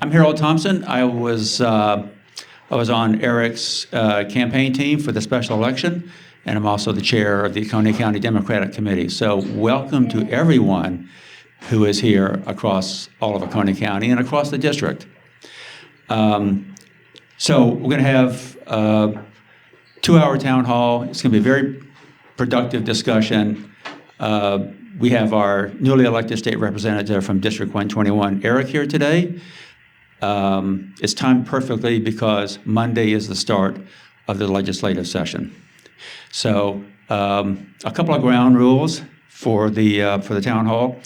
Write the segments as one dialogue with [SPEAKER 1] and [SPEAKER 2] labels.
[SPEAKER 1] I'm Harold Thompson. I was on Eric's campaign team for the special election, and I'm also the chair of the Oconee County Democratic Committee. So welcome to everyone who is here across all of Oconee County and across the district. So we're going to have a 2-hour town hall. It's going to be a very productive discussion. We have our newly elected state representative from District 121, Eric, here today. It's timed perfectly because Monday is the start of the legislative session. So a couple of ground rules for the town hall.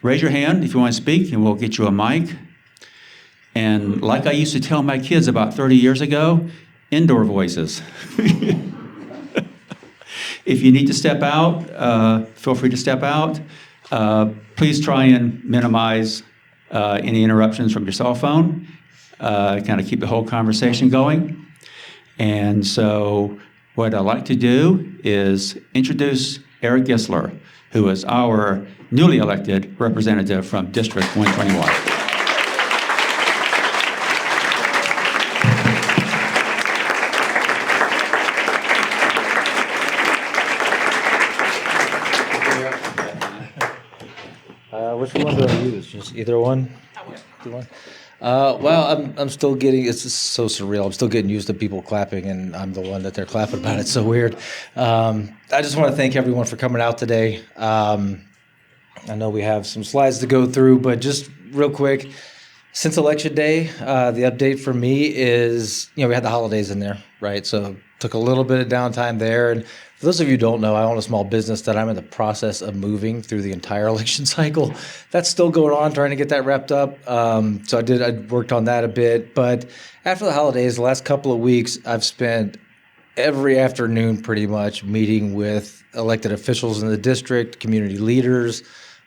[SPEAKER 1] Raise your hand if you want to speak, and we'll get you a mic. And like I used to tell my kids about 30 years ago, indoor voices. If you need to step out, feel free to step out. Please try and minimize any interruptions from your cell phone. Kind of keep the whole conversation going. And so what I'd like to do is introduce Eric Gisler, who is our newly elected representative from District 121.
[SPEAKER 2] Which one do I use? Just either one? Either one? Well, I'm still getting, it's just so surreal. I'm still getting used to people clapping, and I'm the one that they're clapping about. It's so weird. I just want to thank everyone for coming out today. I know we have some slides to go through, but just real quick, since Election Day, the update for me is, we had the holidays in there, right? So took a little bit of downtime there. And for those of you who don't know, I own a small business that I'm in the process of moving through the entire election cycle. That's still going on, trying to get that wrapped up. So I worked on that a bit. But after the holidays, the last couple of weeks, I've spent every afternoon pretty much meeting with elected officials in the district, community leaders,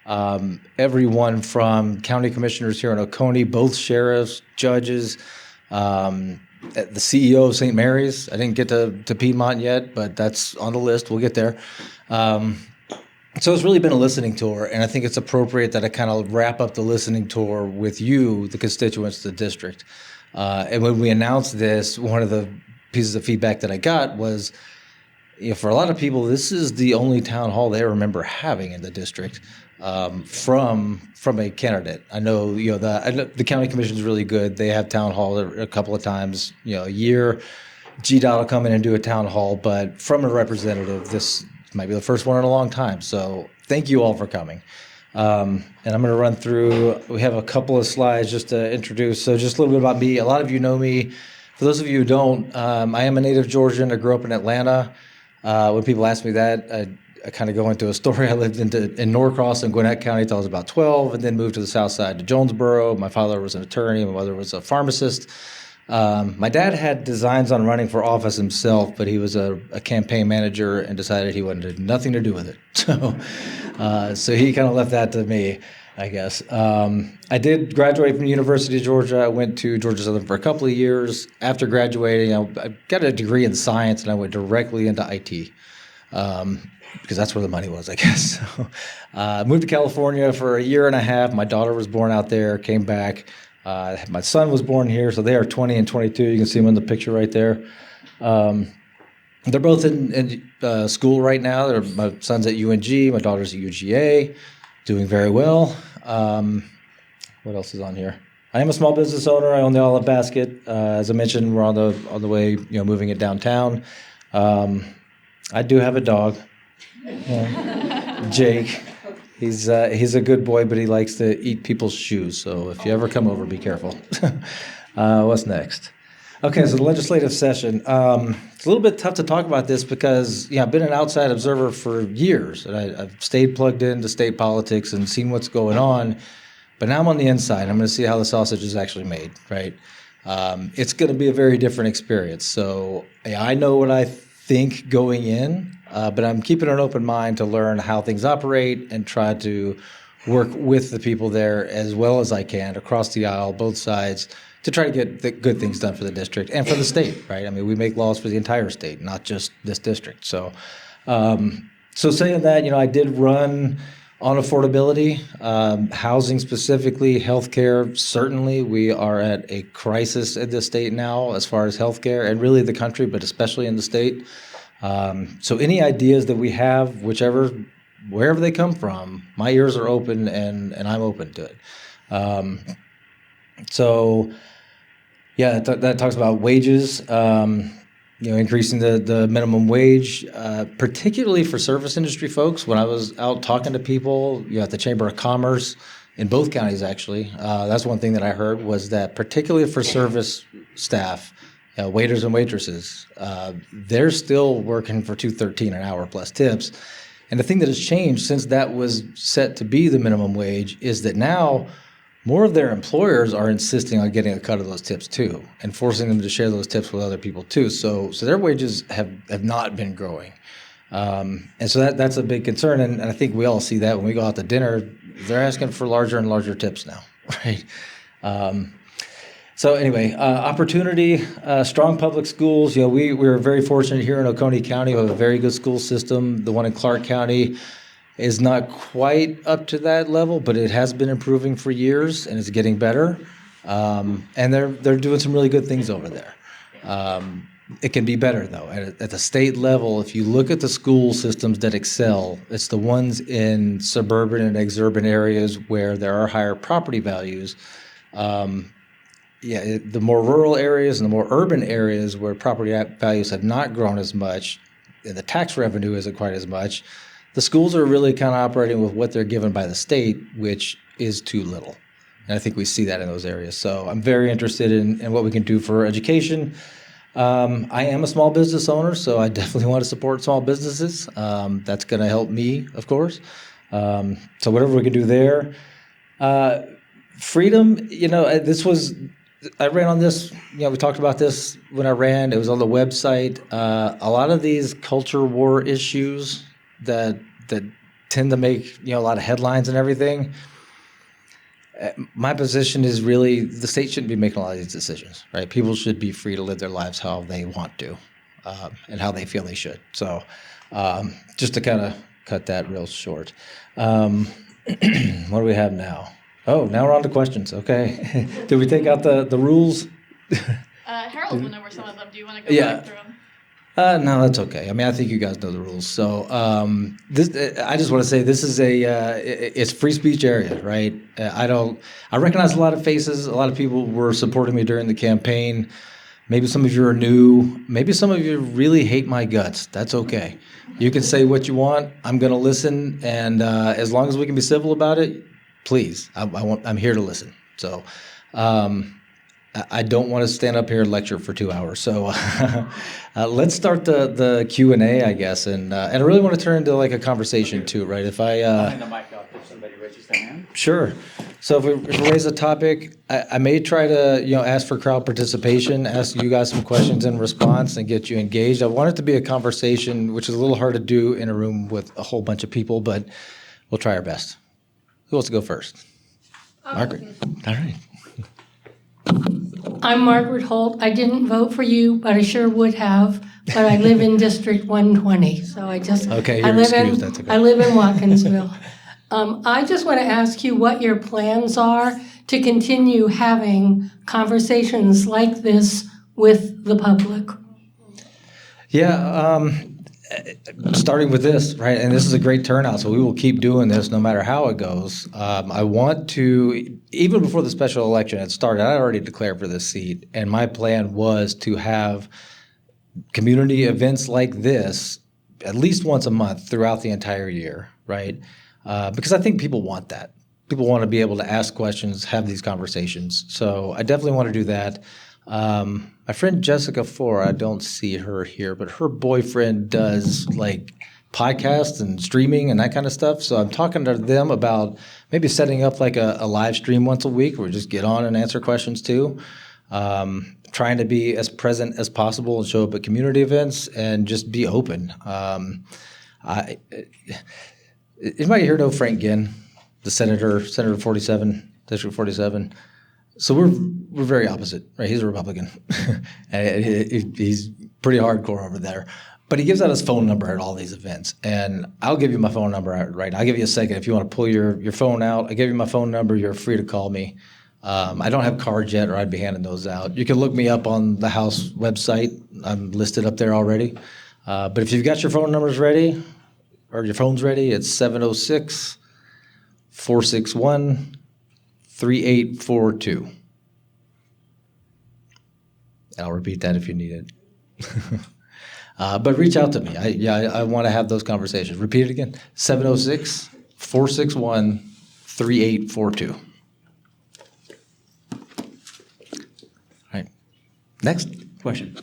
[SPEAKER 2] everyone from county commissioners here in Oconee, both sheriffs, judges, the CEO of St. Mary's. I didn't get to Piedmont yet, but that's on the list. We'll get there. So it's really been a listening tour, and I think it's appropriate that I kind of wrap up the listening tour with you, the constituents of the district. And when we announced this, one of the pieces of feedback that I got was, for a lot of people, this is the only town hall they remember having in the district from a candidate. I know, the county commission is really good. They have town hall a couple of times, a year. GDOT will come in and do a town hall, but from a representative, this might be the first one in a long time. So thank you all for coming. And I'm going to run through, we have a couple of slides just to introduce. So just a little bit about me. A lot of you know me. For those of you who don't, I am a native Georgian. I grew up in Atlanta. When people ask me that, I kind of go into a story. I lived in Norcross in Gwinnett County until I was about 12, and then moved to the south side to Jonesboro. My father was an attorney. My mother was a pharmacist. My dad had designs on running for office himself, but he was a campaign manager and decided he wanted nothing to do with it. So he kind of left that to me, I guess. I did graduate from the University of Georgia. I went to Georgia Southern for a couple of years. After graduating, I got a degree in science, and I went directly into IT. Because that's where the money was, I guess. So, moved to California for a year and a half. My daughter was born out there, came back. My son was born here, so they are 20 and 22. You can see them in the picture right there. They're both in school right now. My son's at UNG, my daughter's at UGA, doing very well. What else is on here? I am a small business owner. I own the Olive Basket. As I mentioned, we're on the way, moving it downtown. I do have a dog. Jake, he's a good boy, but he likes to eat people's shoes. So if you ever come over, be careful. What's next? Okay, so the legislative session. It's a little bit tough to talk about this because I've been an outside observer for years, and I've stayed plugged into state politics and seen what's going on. But now I'm on the inside. I'm going to see how the sausage is actually made. Right? It's going to be a very different experience. So I know what I think going in. But I'm keeping an open mind to learn how things operate and try to work with the people there as well as I can across the aisle, both sides, to try to get the good things done for the district and for the state, right? I mean, we make laws for the entire state, not just this district. So saying that, I did run On affordability, housing specifically, healthcare, certainly we are at a crisis in the state now as far as healthcare and really the country, but especially in the state. So any ideas that we have, wherever they come from, my ears are open and I'm open to it. So yeah, that talks about wages, increasing the minimum wage, particularly for service industry folks. When I was out talking to people, at the Chamber of Commerce in both counties, actually, that's one thing that I heard was that particularly for service staff, waiters and waitresses, they're still working for $2.13 an hour plus tips. And the thing that has changed since that was set to be the minimum wage is that now more of their employers are insisting on getting a cut of those tips too, and forcing them to share those tips with other people too. So their wages have not been growing, and so that's a big concern. And I think we all see that when we go out to dinner, they're asking for larger and larger tips now, right? So anyway, opportunity, strong public schools. We're very fortunate here in Oconee County. We have a very good school system. The one in Clark County is not quite up to that level, but it has been improving for years and it's getting better. And they're doing some really good things over there. It can be better though. At the state level, if you look at the school systems that excel, it's the ones in suburban and exurban areas where there are higher property values. The more rural areas and the more urban areas where property values have not grown as much, and the tax revenue isn't quite as much, the schools are really kind of operating with what they're given by the state, which is too little. And I think we see that in those areas. So I'm very interested in what we can do for education. I am a small business owner, so I definitely want to support small businesses. That's going to help me, of course. So whatever we can do there. Freedom, I ran on this, we talked about this when I ran. It was on the website. A lot of these culture war issues that tend to make a lot of headlines and everything. My position is really the state shouldn't be making a lot of these decisions, right? People should be free to live their lives how they want to, and how they feel they should. So, just to kind of cut that real short. What do we have now? Oh, now we're on to questions. Okay, did we take out the rules?
[SPEAKER 3] Harold went over some of them. Do you want to go back through them?
[SPEAKER 2] No, that's okay. I mean, I think you guys know the rules. So I just want to say this is it's free speech area, right? I recognize a lot of faces. A lot of people were supporting me during the campaign. Maybe some of you are new. Maybe some of you really hate my guts. That's okay. You can say what you want. I'm going to listen. And as long as we can be civil about it, please, I'm here to listen. So, I don't want to stand up here and lecture for 2 hours. So let's start the Q&A, I guess. And I really want to turn into like a conversation too, right? If I
[SPEAKER 1] hand the mic up if somebody raises their hand.
[SPEAKER 2] Sure. So if we raise a topic, I may try to ask for crowd participation, ask you guys some questions in response, and get you engaged. I want it to be a conversation, which is a little hard to do in a room with a whole bunch of people, but we'll try our best. Who wants to go first? Margaret. All right.
[SPEAKER 4] I'm Margaret Holt. I didn't vote for you, but I sure would have. But I live in District 120, so
[SPEAKER 2] Okay, you're excused. That's okay.
[SPEAKER 4] I live in Watkinsville. I just want to ask you what your plans are to continue having conversations like this with the public.
[SPEAKER 2] Yeah, starting with this, right? And this is a great turnout, so we will keep doing this no matter how it goes. I want to, even before the special election had started, I already declared for this seat, and my plan was to have community events like this at least once a month throughout the entire year, right? Because I think people want that. People want to be able to ask questions, have these conversations. So I definitely want to do that. My friend Jessica Four, I don't see her here, but her boyfriend does like podcasts and streaming and that kind of stuff. So I'm talking to them about maybe setting up like a live stream once a week where we just get on and answer questions too. Trying to be as present as possible and show up at community events and just be open. Anybody here know Frank Ginn, the Senator 47, District 47? So we're very opposite, right? He's a Republican. And he's pretty hardcore over there. But he gives out his phone number at all these events. And I'll give you my phone number right now. I'll give you a second. If you want to pull your phone out, I give you my phone number. You're free to call me. I don't have cards yet, or I'd be handing those out. You can look me up on the House website. I'm listed up there already. But if you've got your phone numbers ready, or your phone's ready, it's 706-461-3842. And I'll repeat that if you need it. But reach out to me. I want to have those conversations. Repeat it again. 706-461-3842. All right. Next question.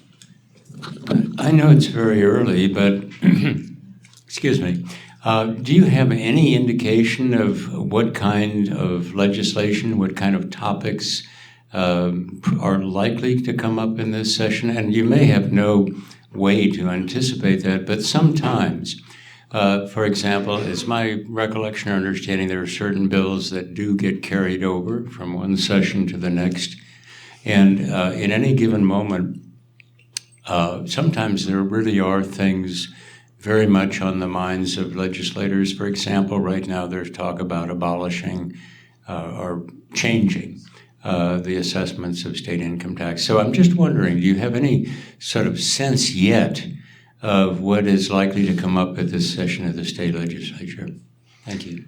[SPEAKER 5] I know it's very early, but excuse me. Do you have any indication of what kind of legislation, what kind of topics are likely to come up in this session? And you may have no way to anticipate that, but sometimes, for example, it's my recollection or understanding there are certain bills that do get carried over from one session to the next. And in any given moment, sometimes there really are things very much on the minds of legislators. For example, right now there's talk about abolishing or changing the assessments of state income tax. So I'm just wondering, do you have any sort of sense yet of what is likely to come up at this session of the state legislature? Thank you.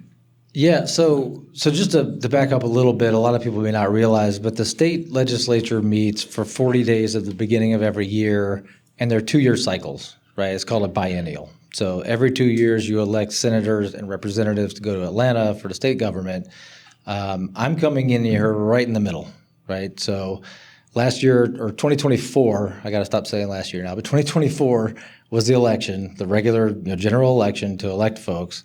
[SPEAKER 2] Yeah, so just to back up a little bit, a lot of people may not realize, but the state legislature meets for 40 days at the beginning of every year, and they're 2-year cycles, right? It's called a biennial. So every 2 years you elect senators and representatives to go to Atlanta for the state government. I'm coming in here right in the middle, right? So last year, or 2024, I got to stop saying last year now, but 2024 was the election, the regular general election to elect folks.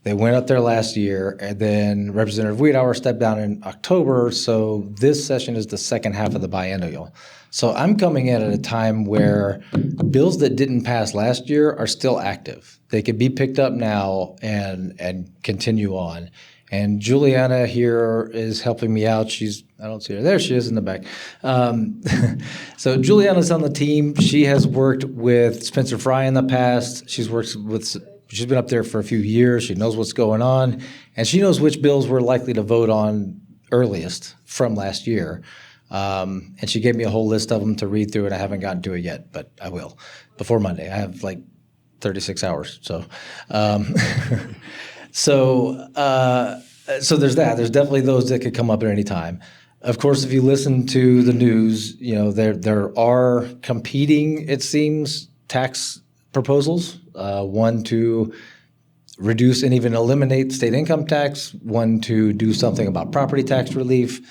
[SPEAKER 2] They went up there last year, and then Representative Wiedauer stepped down in October, so this session is the second half of the biennial. So I'm coming in at a time where bills that didn't pass last year are still active. They could be picked up now and continue on. And Juliana here is helping me out. I don't see her. There she is in the back. So Juliana's on the team. She has worked with Spencer Fry in the past. She's been up there for a few years. She knows what's going on. And she knows which bills we're likely to vote on earliest from last year. And she gave me a whole list of them to read through, and I haven't gotten to it yet, but I will before Monday. I have like 36 hours. So So there's that. There's definitely those that could come up at any time. Of course, if you listen to the news, there are competing, it seems, tax proposals. One to reduce and even eliminate state income tax. One to do something about property tax relief.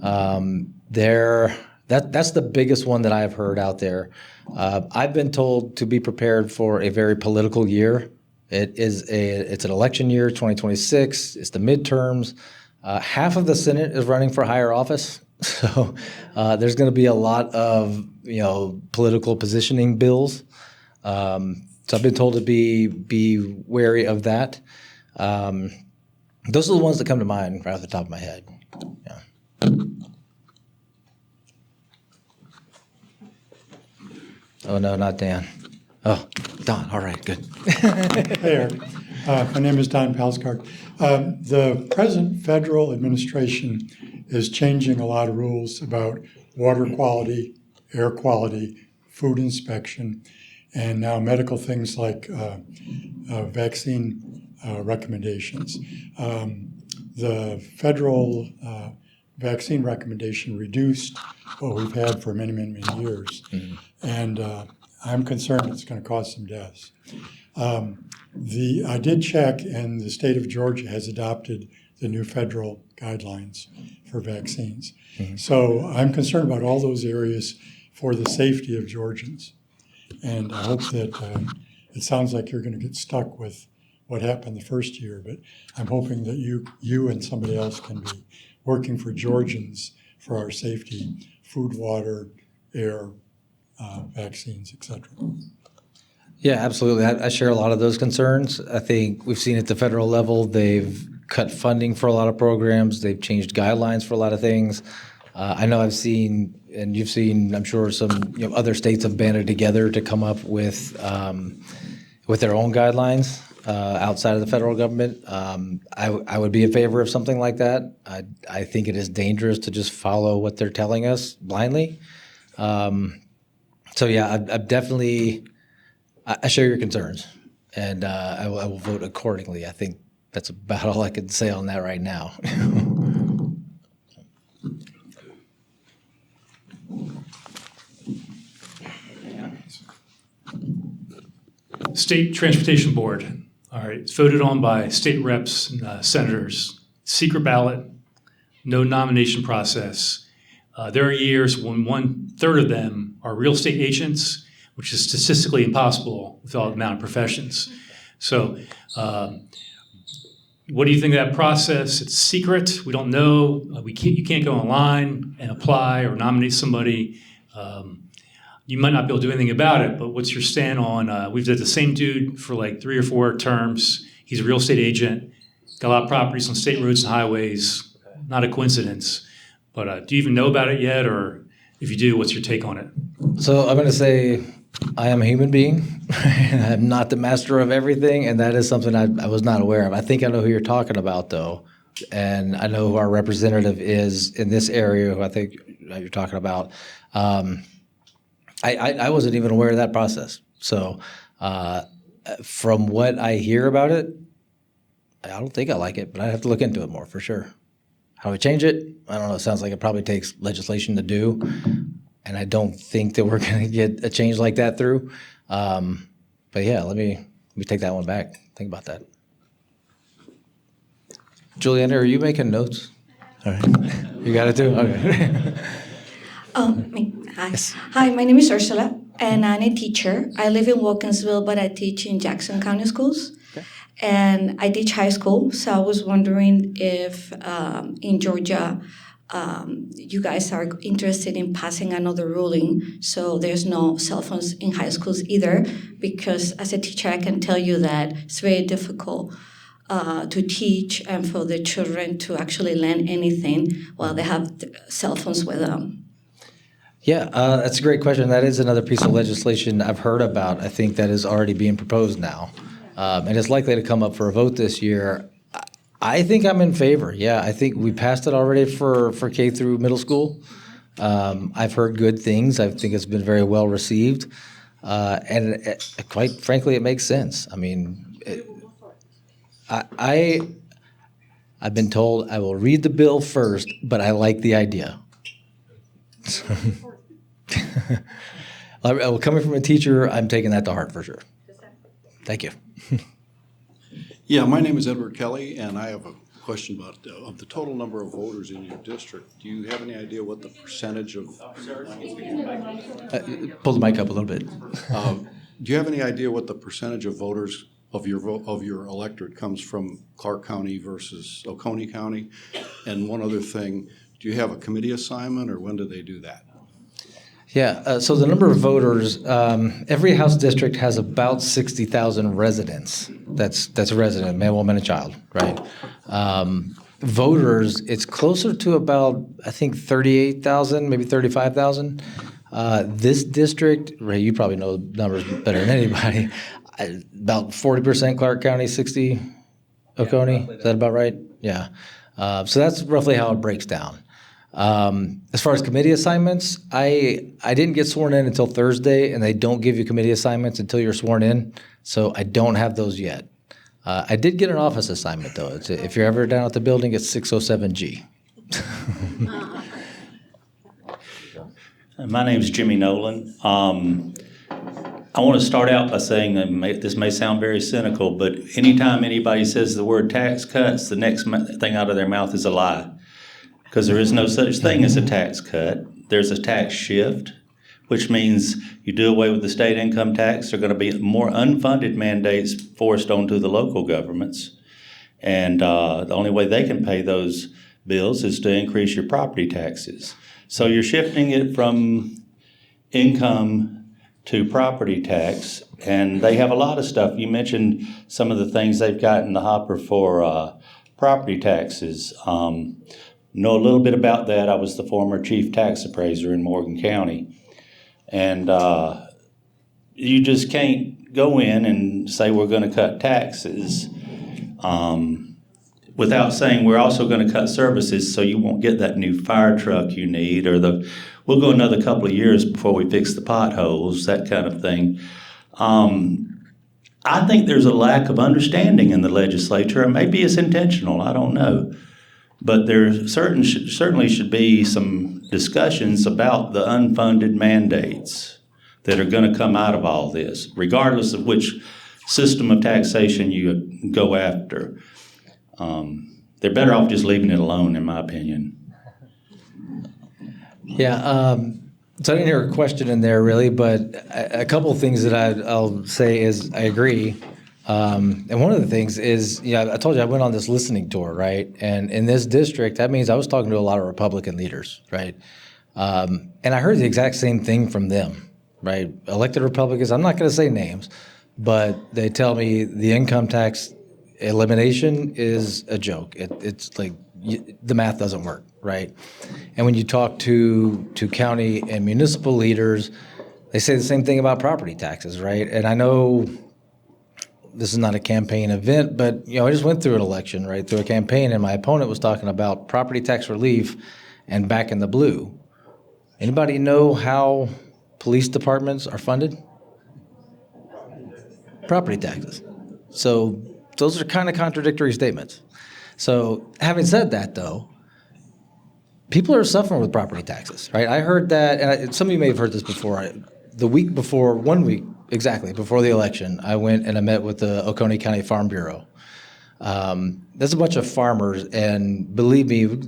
[SPEAKER 2] That's the biggest one that I've heard out there. I've been told to be prepared for a very political year. It's an election year, 2026. It's the midterms. Half of the Senate is running for higher office, so there's going to be a lot of political positioning bills. So I've been told to be wary of that. Those are the ones that come to mind right off the top of my head. Yeah. Oh no, not Dan. Oh, Don. All right, good.
[SPEAKER 6] Hey, Eric. My name is Don Palskart. The present federal administration is changing a lot of rules about water quality, air quality, food inspection, and now medical things like vaccine recommendations. The federal vaccine recommendation reduced what we've had for many, many, many years. Mm-hmm. And I'm concerned it's going to cause some deaths. I did check, and the state of Georgia has adopted the new federal guidelines for vaccines. Mm-hmm. So I'm concerned about all those areas for the safety of Georgians. And I hope that it sounds like you're going to get stuck with what happened the first year, but I'm hoping that you and somebody else can be working for Georgians for our safety, food, water, air, vaccines, etc.
[SPEAKER 2] Yeah, absolutely. I share a lot of those concerns. I think we've seen at the federal level, they've cut funding for a lot of programs. They've changed guidelines for a lot of things. I know I've seen, and you've seen, I'm sure some other states have banded together to come up with their own guidelines outside of the federal government. I would be in favor of something like that. I think it is dangerous to just follow what they're telling us blindly. So yeah, I'm definitely, I share your concerns, and I will vote accordingly. I think that's about all I can say on that right now.
[SPEAKER 7] State Transportation Board. All right, it's voted on by state reps and senators. Secret ballot, no nomination process. There are years when 1/3 of them are real estate agents, which is statistically impossible with all the amount of professions. So what do you think of that process? It's secret. We don't know. You can't go online and apply or nominate somebody. You might not be able to do anything about it, but what's your stand on, we've did the same dude for like 3 or 4 terms. He's a real estate agent, got a lot of properties on state roads and highways. Not a coincidence. But do you even know about it yet? Or if you do, what's your take on it?
[SPEAKER 2] So I'm going to say I am a human being. I'm not the master of everything, and that is something I was not aware of. I think I know who you're talking about, though, and I know who our representative is in this area, who I think you're talking about. I wasn't even aware of that process. So from what I hear about it, I don't think I like it, but I'd have to look into it more for sure. How we change it, I don't know. It sounds like it probably takes legislation to do, and I don't think that we're going to get a change like that through. But yeah, let me take that one back. Think about that. Juliana, are you making notes? All right. You got it too? Okay.
[SPEAKER 8] Hi.
[SPEAKER 2] Yes.
[SPEAKER 8] Hi, my name is Ursula, and I'm a teacher. I live in Wilkinsville, but I teach in Jackson County schools. Okay. And I teach high school, so I was wondering if in Georgia, you guys are interested in passing another ruling so there's no cell phones in high schools either, because as a teacher, I can tell you that it's very difficult to teach and for the children to actually learn anything while they have cell phones with them.
[SPEAKER 2] Yeah, that's a great question. That is another piece of legislation I've heard about. I think that is already being proposed now, and it's likely to come up for a vote this year. I think I'm in favor. Yeah, I think we passed it already for K through middle school. I've heard good things. I think it's been very well received, and quite frankly, it makes sense. I mean, I've been told I will read the bill first, but I like the idea. Well, coming from a teacher, I'm taking that to heart for sure. Thank you.
[SPEAKER 9] Yeah, my name is Edward Kelly, and I have a question about of the total number of voters in your district. Do you have any idea what the percentage of?
[SPEAKER 2] Pull the mic up a little bit.
[SPEAKER 9] Do you have any idea what the percentage of voters of your electorate comes from Clark County versus Oconee County? And one other thing, do you have a committee assignment, or when do they do that?
[SPEAKER 2] Yeah, so the number of voters, every House district has about 60,000 residents. That's a resident, man, woman, and child, right? Voters, it's closer to about, I think, 38,000, maybe 35,000. This district, Ray, you probably know the numbers better than anybody, about 40% Clark County, 60 Oconee. Is that about right? Yeah. So that's roughly how it breaks down. As far as committee assignments, I didn't get sworn in until Thursday, and they don't give you committee assignments until you're sworn in, so I don't have those yet. I did get an office assignment, though. If you're ever down at the building, it's 607G.
[SPEAKER 10] My name is Jimmy Nolan. I want to start out by saying that this may sound very cynical, but anytime anybody says the word tax cuts, the next thing out of their mouth is a lie. Because there is no such thing as a tax cut. There's a tax shift, which means you do away with the state income tax. There are going to be more unfunded mandates forced onto the local governments. And the only way they can pay those bills is to increase your property taxes. So you're shifting it from income to property tax. And they have a lot of stuff. You mentioned some of the things they've got in the hopper for property taxes. know a little bit about that. I was the former chief tax appraiser in Morgan County. And you just can't go in and say we're going to cut taxes without saying we're also going to cut services so you won't get that new fire truck you need, or we'll go another couple of years before we fix the potholes, that kind of thing. I think there's a lack of understanding in the legislature, and maybe it's intentional, I don't know. But there certainly should be some discussions about the unfunded mandates that are going to come out of all this, regardless of which system of taxation you go after. They're better off just leaving it alone, in my opinion.
[SPEAKER 2] Yeah, so I didn't hear a question in there really, but a couple of things that I'll say is I agree. And one of the things is, I told you I went on this listening tour, right? And in this district, that means I was talking to a lot of Republican leaders, right? And I heard the exact same thing from them, right? Elected Republicans, I'm not going to say names, but they tell me the income tax elimination is a joke. It's like the math doesn't work, right? And when you talk to county and municipal leaders, they say the same thing about property taxes, right? And I know this is not a campaign event, but I just went through an election, right, through a campaign, and my opponent was talking about property tax relief and back in the blue. Anybody know how police departments are funded? Property taxes. So those are kind of contradictory statements. So having said that, though, people are suffering with property taxes, right? I heard that, and some of you may have heard this before. The week before, 1 week exactly before the election, I went and I met with the Oconee County Farm Bureau. There's a bunch of farmers, and believe me,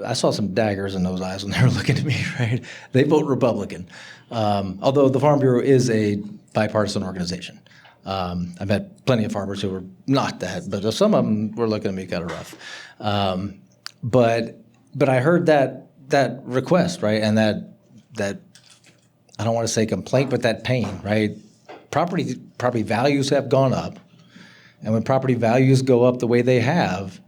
[SPEAKER 2] I saw some daggers in those eyes when they were looking at me, right? They vote Republican, although the Farm Bureau is a bipartisan organization. I met plenty of farmers who were not that, but some of them were looking at me kind of rough. But I heard that request, right, and that I don't want to say complaint, but that pain, right? Property values have gone up, and when property values go up the way they have,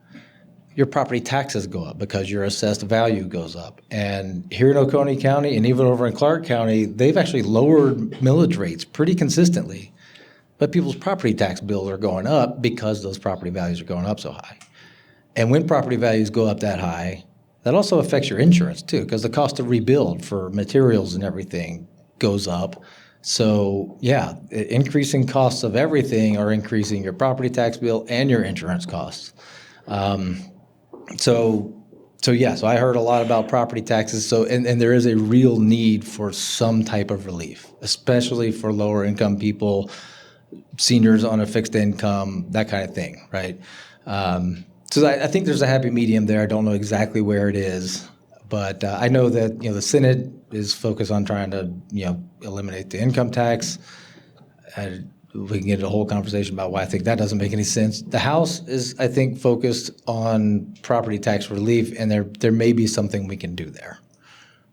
[SPEAKER 2] your property taxes go up because your assessed value goes up. And here in Oconee County and even over in Clark County, they've actually lowered millage rates pretty consistently. But people's property tax bills are going up because those property values are going up so high. And when property values go up that high, that also affects your insurance too, because the cost to rebuild for materials and everything goes up. So yeah, increasing costs of everything are increasing your property tax bill and your insurance costs. So I heard a lot about property taxes. So and there is a real need for some type of relief, especially for lower income people, seniors on a fixed income, that kind of thing, right? So I think there's a happy medium there. I don't know exactly where it is, but I know that the Senate is focused on trying to eliminate the income tax. We can get into a whole conversation about why I think that doesn't make any sense. The House is, I think, focused on property tax relief, and there may be something we can do there.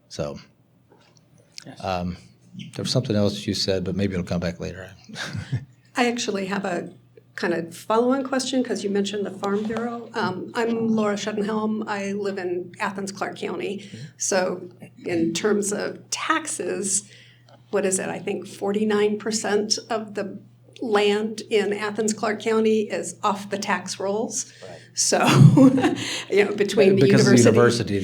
[SPEAKER 2] So there was something else you said, but maybe it'll come back later.
[SPEAKER 11] I actually have a kind of follow-on question because you mentioned the Farm Bureau. I'm Laura Schuttenhelm. I live in Athens, Clark County. So in terms of taxes, what is it? I think 49% of the land in Athens, Clark County is off the tax rolls. Right. So, between the university,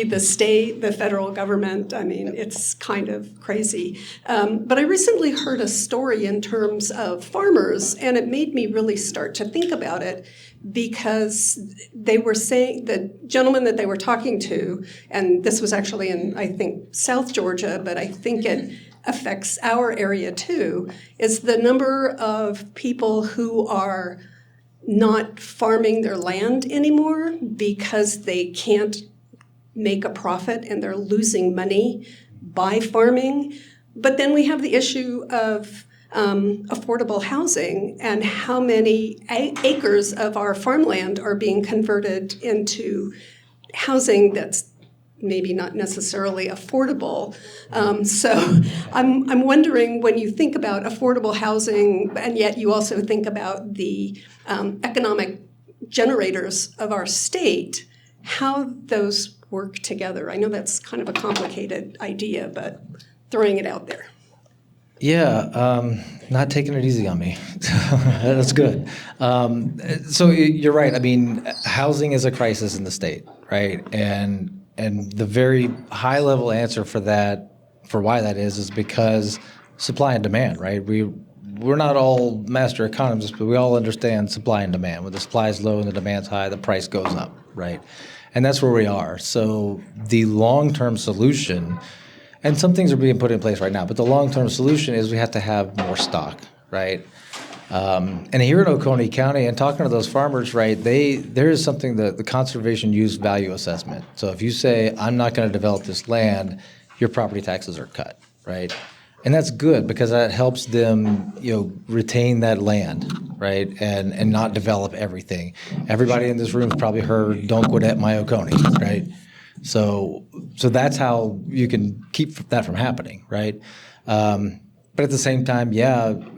[SPEAKER 11] the state, the federal government, I mean, it's kind of crazy. But I recently heard a story in terms of farmers, and it made me really start to think about it, because they were saying, the gentleman that they were talking to, and this was actually in, I think, South Georgia, but I think it affects our area too, is the number of people who are not farming their land anymore because they can't make a profit and they're losing money by farming. But then we have the issue of affordable housing and how many acres of our farmland are being converted into housing that's maybe not necessarily affordable. So I'm wondering, when you think about affordable housing, and yet you also think about the economic generators of our state, how those work together. I know that's kind of a complicated idea, but throwing it out there.
[SPEAKER 2] Yeah, not taking it easy on me. That's good. So you're right. I mean, housing is a crisis in the state, right? And the very high level answer for that, for why that is because supply and demand, right? We're not all master economists, but we all understand supply and demand. When the supply is low and the demand's high, the price goes up, right? And that's where we are. So the long-term solution, and some things are being put in place right now, but the long-term solution is we have to have more stock, right? And here in Oconee County, and talking to those farmers, right, there is something that the conservation use value assessment. So if you say, I'm not going to develop this land, your property taxes are cut, right? And that's good because that helps them, retain that land, right, and not develop everything. Everybody in this room has probably heard, "Don't Gwinnett my Oconee," right? So that's how you can keep that from happening, right? But at the same time,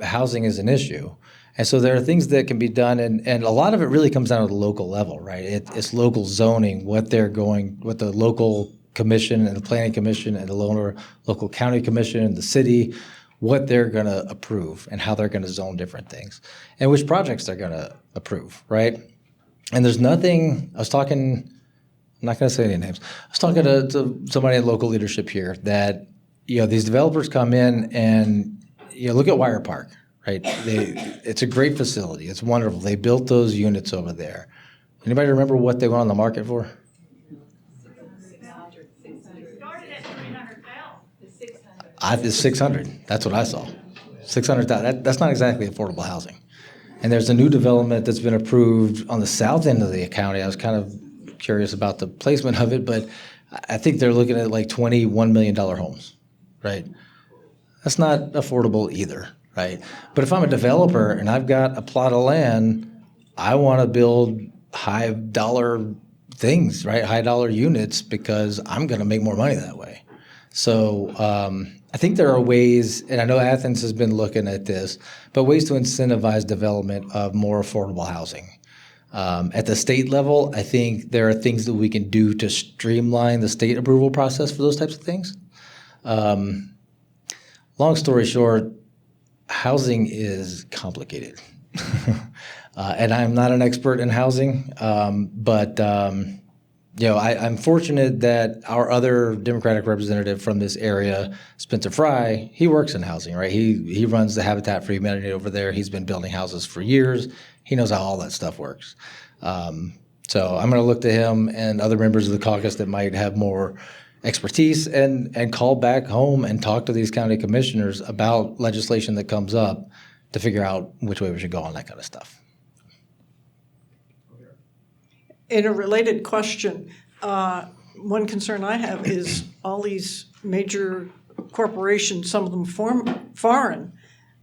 [SPEAKER 2] housing is an issue. And so there are things that can be done, and a lot of it really comes down to the local level, right? It's local zoning, what the local commission and the planning commission and the local county commission and the city, what they're going to approve and how they're going to zone different things and which projects they're going to approve, right? And there's nothing, I'm not going to say any names. I was talking to somebody in local leadership here that, these developers come in and, look at Wire Park, right? It's a great facility. It's wonderful. They built those units over there. Anybody remember what they went on the market for? It's 600. That's what I saw. 600,000. That's not exactly affordable housing. And there's a new development that's been approved on the south end of the county. I was kind of curious about the placement of it, but I think they're looking at like $21 million homes, right? That's not affordable either, right? But if I'm a developer and I've got a plot of land, I want to build high dollar things, right? High dollar units because I'm going to make more money that way. So I think there are ways, and I know Athens has been looking at this, but ways to incentivize development of more affordable housing. At the state level, I think there are things that we can do to streamline the state approval process for those types of things. Long story short, housing is complicated. And I'm not an expert in housing, but I'm fortunate that our other Democratic representative from this area, Spencer Fry, he works in housing, right? He runs the Habitat for Humanity over there. He's been building houses for years. He knows how all that stuff works. So I'm going to look to him and other members of the caucus that might have more expertise and call back home and talk to these county commissioners about legislation that comes up to figure out which way we should go on that kind of stuff.
[SPEAKER 12] In a related question, one concern I have is all these major corporations, some of them foreign,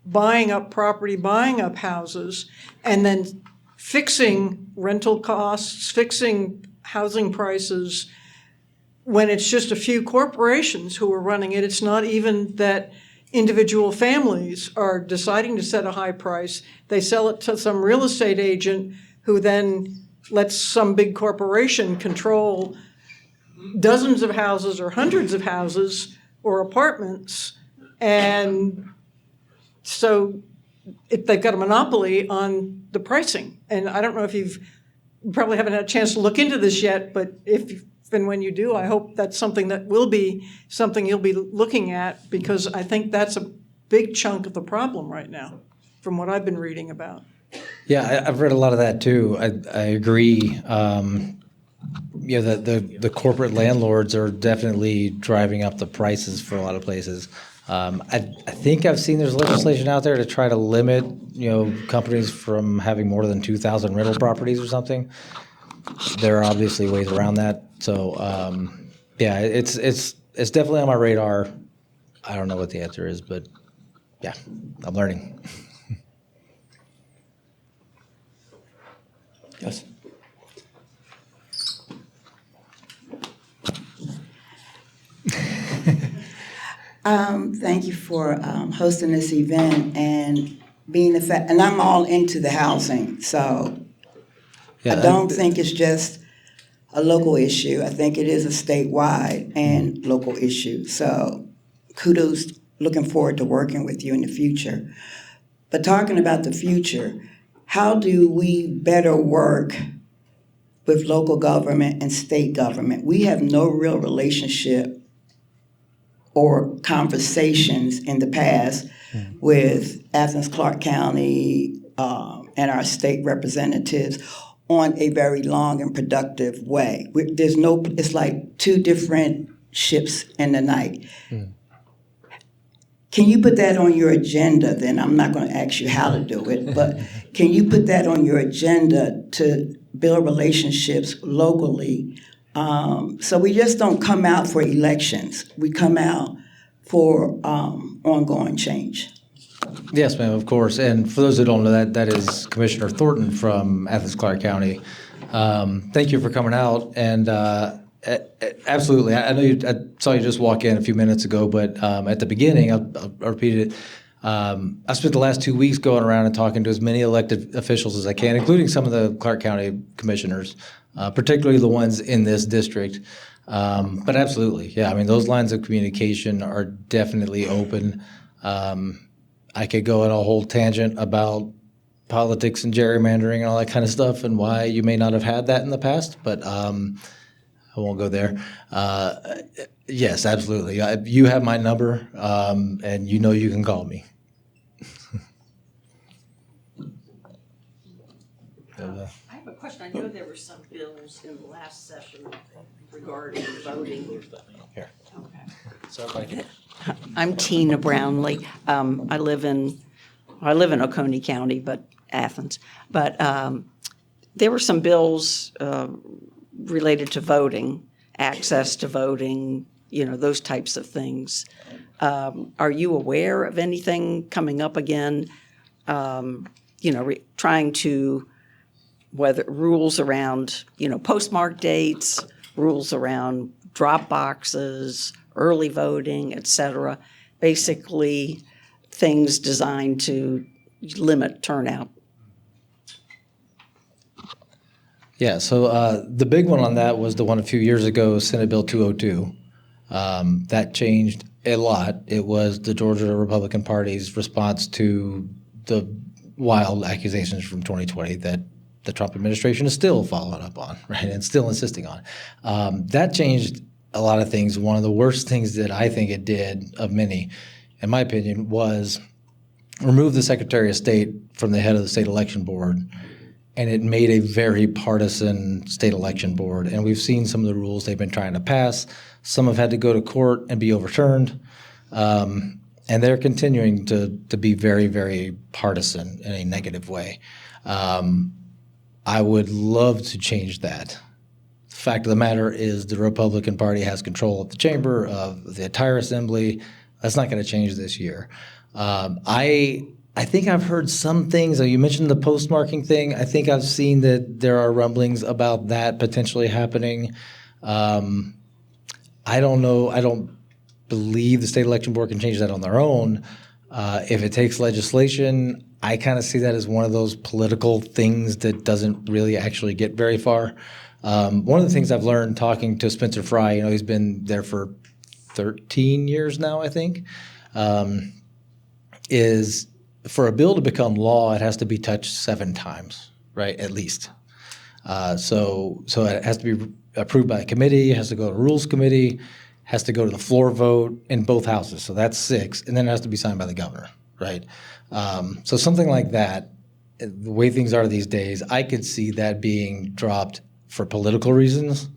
[SPEAKER 12] buying up property, buying up houses, and then fixing rental costs, fixing housing prices, when it's just a few corporations who are running it. It's not even that individual families are deciding to set a high price. They sell it to some real estate agent who then lets some big corporation control dozens of houses or hundreds of houses or apartments. And so they've got a monopoly on the pricing. And I don't know if you probably haven't had a chance to look into this yet, but if and when you do, I hope that's something that will be something you'll be looking at, because I think that's a big chunk of the problem right now, from what I've been reading about.
[SPEAKER 2] Yeah, I've read a lot of that too. I agree. The corporate landlords are definitely driving up the prices for a lot of places. I think I've seen there's legislation out there to try to limit, companies from having more than 2,000 rental properties or something. There are obviously ways around that. So it's definitely on my radar. I don't know what the answer is, but yeah, I'm learning. Yes.
[SPEAKER 13] Thank you for hosting this event and being and I'm all into the housing, so I don't think it's just a local issue. I think it is a statewide and local issue. So kudos, looking forward to working with you in the future. But talking about the future, how do we better work with local government and state government? We have no real relationship or conversations in the past with Athens, Clarke County, and our state representatives on a very long and productive way. It's like two different ships in the night. Can you put that on your agenda then? I'm not going to ask you how to do it, but can you put that on your agenda to build relationships locally? So we just don't come out for elections. We come out for ongoing change.
[SPEAKER 2] Yes, ma'am, of course. And for those who don't know, that is Commissioner Thornton from Athens, Clarke County. Thank you for coming out. And absolutely, I know I saw you just walk in a few minutes ago, but at the beginning, I'll repeat it. I spent the last 2 weeks going around and talking to as many elected officials as I can, including some of the Clarke County commissioners, particularly the ones in this district. But absolutely, yeah, I mean, those lines of communication are definitely open. I could go on a whole tangent about politics and gerrymandering and all that kind of stuff and why you may not have had that in the past, but I won't go there. Yes, absolutely. You have my number, and you know you can call me.
[SPEAKER 14] I have a question. I know there were some bills in the last session regarding voting.
[SPEAKER 2] Here.
[SPEAKER 14] Okay.
[SPEAKER 2] So if I can.
[SPEAKER 14] I'm Tina Brownlee. I live in Oconee County, but Athens. But there were some bills related to voting, access to voting, those types of things. Are you aware of anything coming up again? Trying to whether rules around postmark dates, rules around drop boxes, early voting, et cetera. Basically, things designed to limit turnout.
[SPEAKER 2] Yeah, so the big one on that was the one a few years ago, Senate Bill 202. That changed a lot. It was the Georgia Republican Party's response to the wild accusations from 2020 that the Trump administration is still following up on, right, and still insisting on. That changed a lot of things. One of the worst things that I think it did, of many, in my opinion, was remove the Secretary of State from the head of the state election board, and it made a very partisan state election board. And we've seen some of the rules they've been trying to pass. Some have had to go to court and be overturned. And they're continuing to be very, very partisan in a negative way. I would love to change that. The fact of the matter is the Republican Party has control of the chamber, of the entire assembly. That's not going to change this year. I think I've heard some things. You mentioned the postmarking thing. I think I've seen that there are rumblings about that potentially happening. I don't know. I don't believe the state election board can change that on their own. If it takes legislation, I kind of see that as one of those political things that doesn't really actually get very far. One of the things I've learned talking to Spencer Fry, he's been there for 13 years now, I think, is for a bill to become law, it has to be touched 7 times, right, at least. So it has to be approved by a committee, it has to go to Rules Committee, has to go to the floor vote in both houses, so that's 6, and then it has to be signed by the governor, right? So something like that, the way things are these days, I could see that being dropped for political reasons,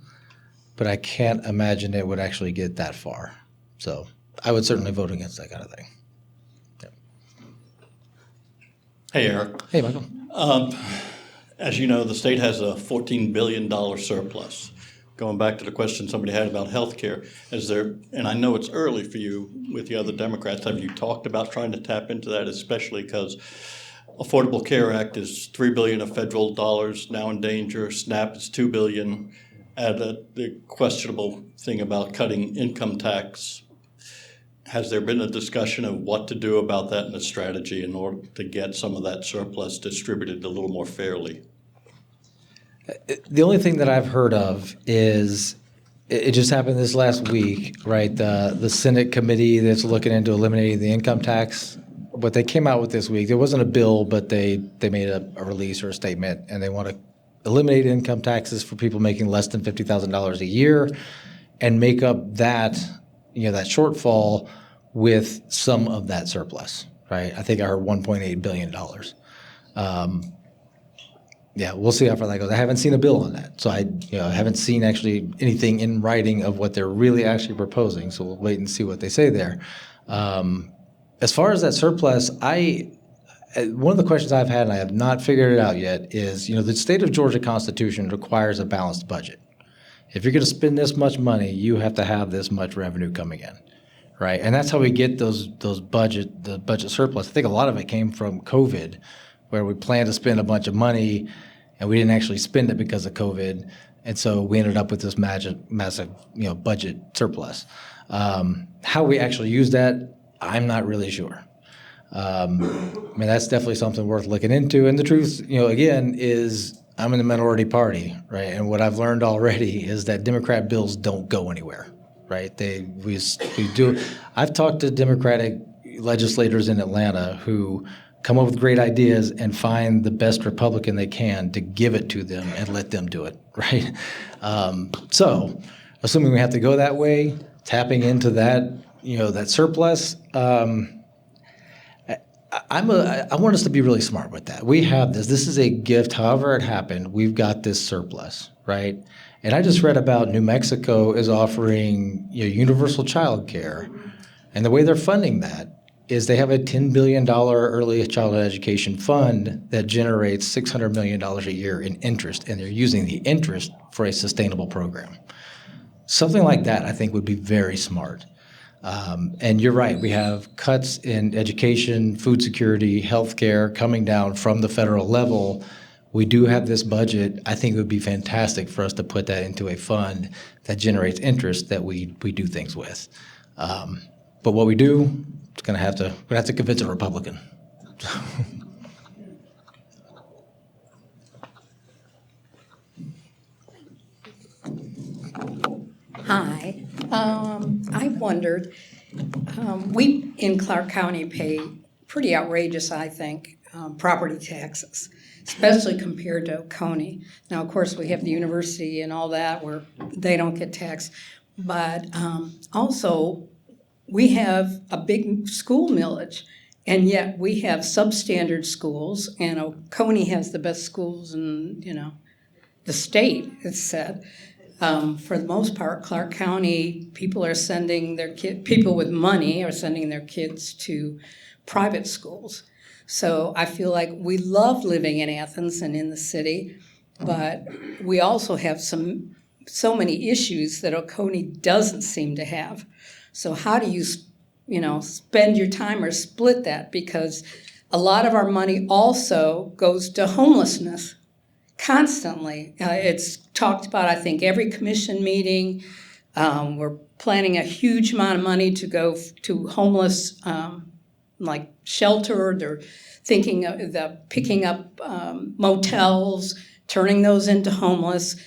[SPEAKER 2] but I can't imagine it would actually get that far. So I would certainly vote against that kind of thing.
[SPEAKER 15] Hey, Eric.
[SPEAKER 2] Hey, Michael.
[SPEAKER 15] As you know, the state has a $14 billion surplus. Going back to the question somebody had about health care, and I know it's early for you with the other Democrats, have you talked about trying to tap into that, especially because Affordable Care Act is $3 billion of federal dollars now in danger, SNAP is $2 billion, and the questionable thing about cutting income tax. Has there been a discussion of what to do about that in a strategy in order to get some of that surplus distributed a little more fairly?
[SPEAKER 2] The only thing that I've heard of is it just happened this last week, right? The Senate committee that's looking into eliminating the income tax. What they came out with this week, there wasn't a bill, but they made a release or a statement, and they want to eliminate income taxes for people making less than $50,000 a year, and make up that that shortfall with some of that surplus, right? I think I heard $1.8 billion. Yeah, we'll see how far that goes. I haven't seen a bill on that, so I haven't seen actually anything in writing of what they're really actually proposing. So we'll wait and see what they say there. As far as that surplus, one of the questions I've had, and I have not figured it out yet, is the state of Georgia Constitution requires a balanced budget. If you're going to spend this much money, you have to have this much revenue coming in, right? And that's how we get the budget surplus. I think a lot of it came from COVID, where we planned to spend a bunch of money and we didn't actually spend it because of COVID. And so we ended up with this massive budget surplus. How we actually use that, I'm not really sure. I mean, that's definitely something worth looking into. And the truth, again, is I'm in the minority party, right? And what I've learned already is that Democrat bills don't go anywhere, right? We do. I've talked to Democratic legislators in Atlanta who come up with great ideas and find the best Republican they can to give it to them and let them do it, right? So, assuming we have to go that way, tapping into that, that surplus, I want us to be really smart with that. We have this. This is a gift. However it happened, we've got this surplus, right? And I just read about New Mexico is offering universal child care, and the way they're funding that is they have a $10 billion early childhood education fund that generates $600 million a year in interest, and they're using the interest for a sustainable program. Something like that, I think, would be very smart. And you're right, we have cuts in education, food security, healthcare coming down from the federal level. We do have this budget. I think it would be fantastic for us to put that into a fund that generates interest that we do things with. But what we do, we're gonna have to convince a Republican.
[SPEAKER 16] Hi. I wondered, we in Clark County pay pretty outrageous, I think, property taxes, especially compared to Oconee. Now, of course, we have the university and all that where they don't get taxed, but also we have a big school millage, and yet we have substandard schools, and Oconee has the best schools in, the state, it's said. For the most part, Clark County, people are sending people with money are sending their kids to private schools. So I feel like we love living in Athens and in the city, but we also have so many issues that Oconee doesn't seem to have. So how do you, spend your time or split that? Because a lot of our money also goes to homelessness. Constantly. It's talked about, I think, every commission meeting. We're planning a huge amount of money to go to homeless, like shelter. They're thinking of picking up motels, turning those into homeless.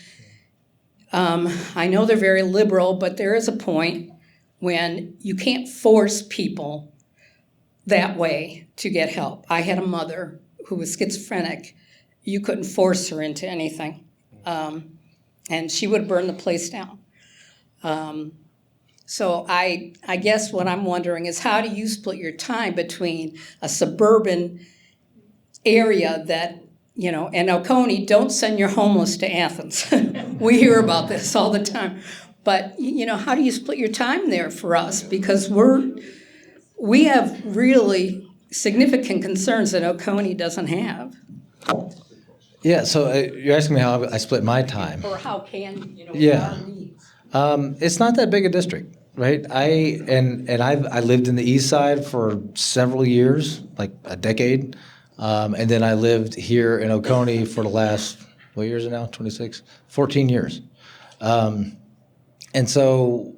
[SPEAKER 16] I know they're very liberal, but there is a point when you can't force people that way to get help. I had a mother who was schizophrenic. You couldn't force her into anything. And she would burn the place down. So I guess what I'm wondering is, how do you split your time between a suburban area that, and Oconee, don't send your homeless to Athens. We hear about this all the time. But, how do you split your time there for us? Because we have really significant concerns that Oconee doesn't have.
[SPEAKER 2] Yeah, so you're asking me how I split my time.
[SPEAKER 16] Or how can,
[SPEAKER 2] Yeah. It's not that big a district, right? I lived in the east side for several years, like a decade. And then I lived here in Oconee for the last, what years is it now? 26? 14 years. And so,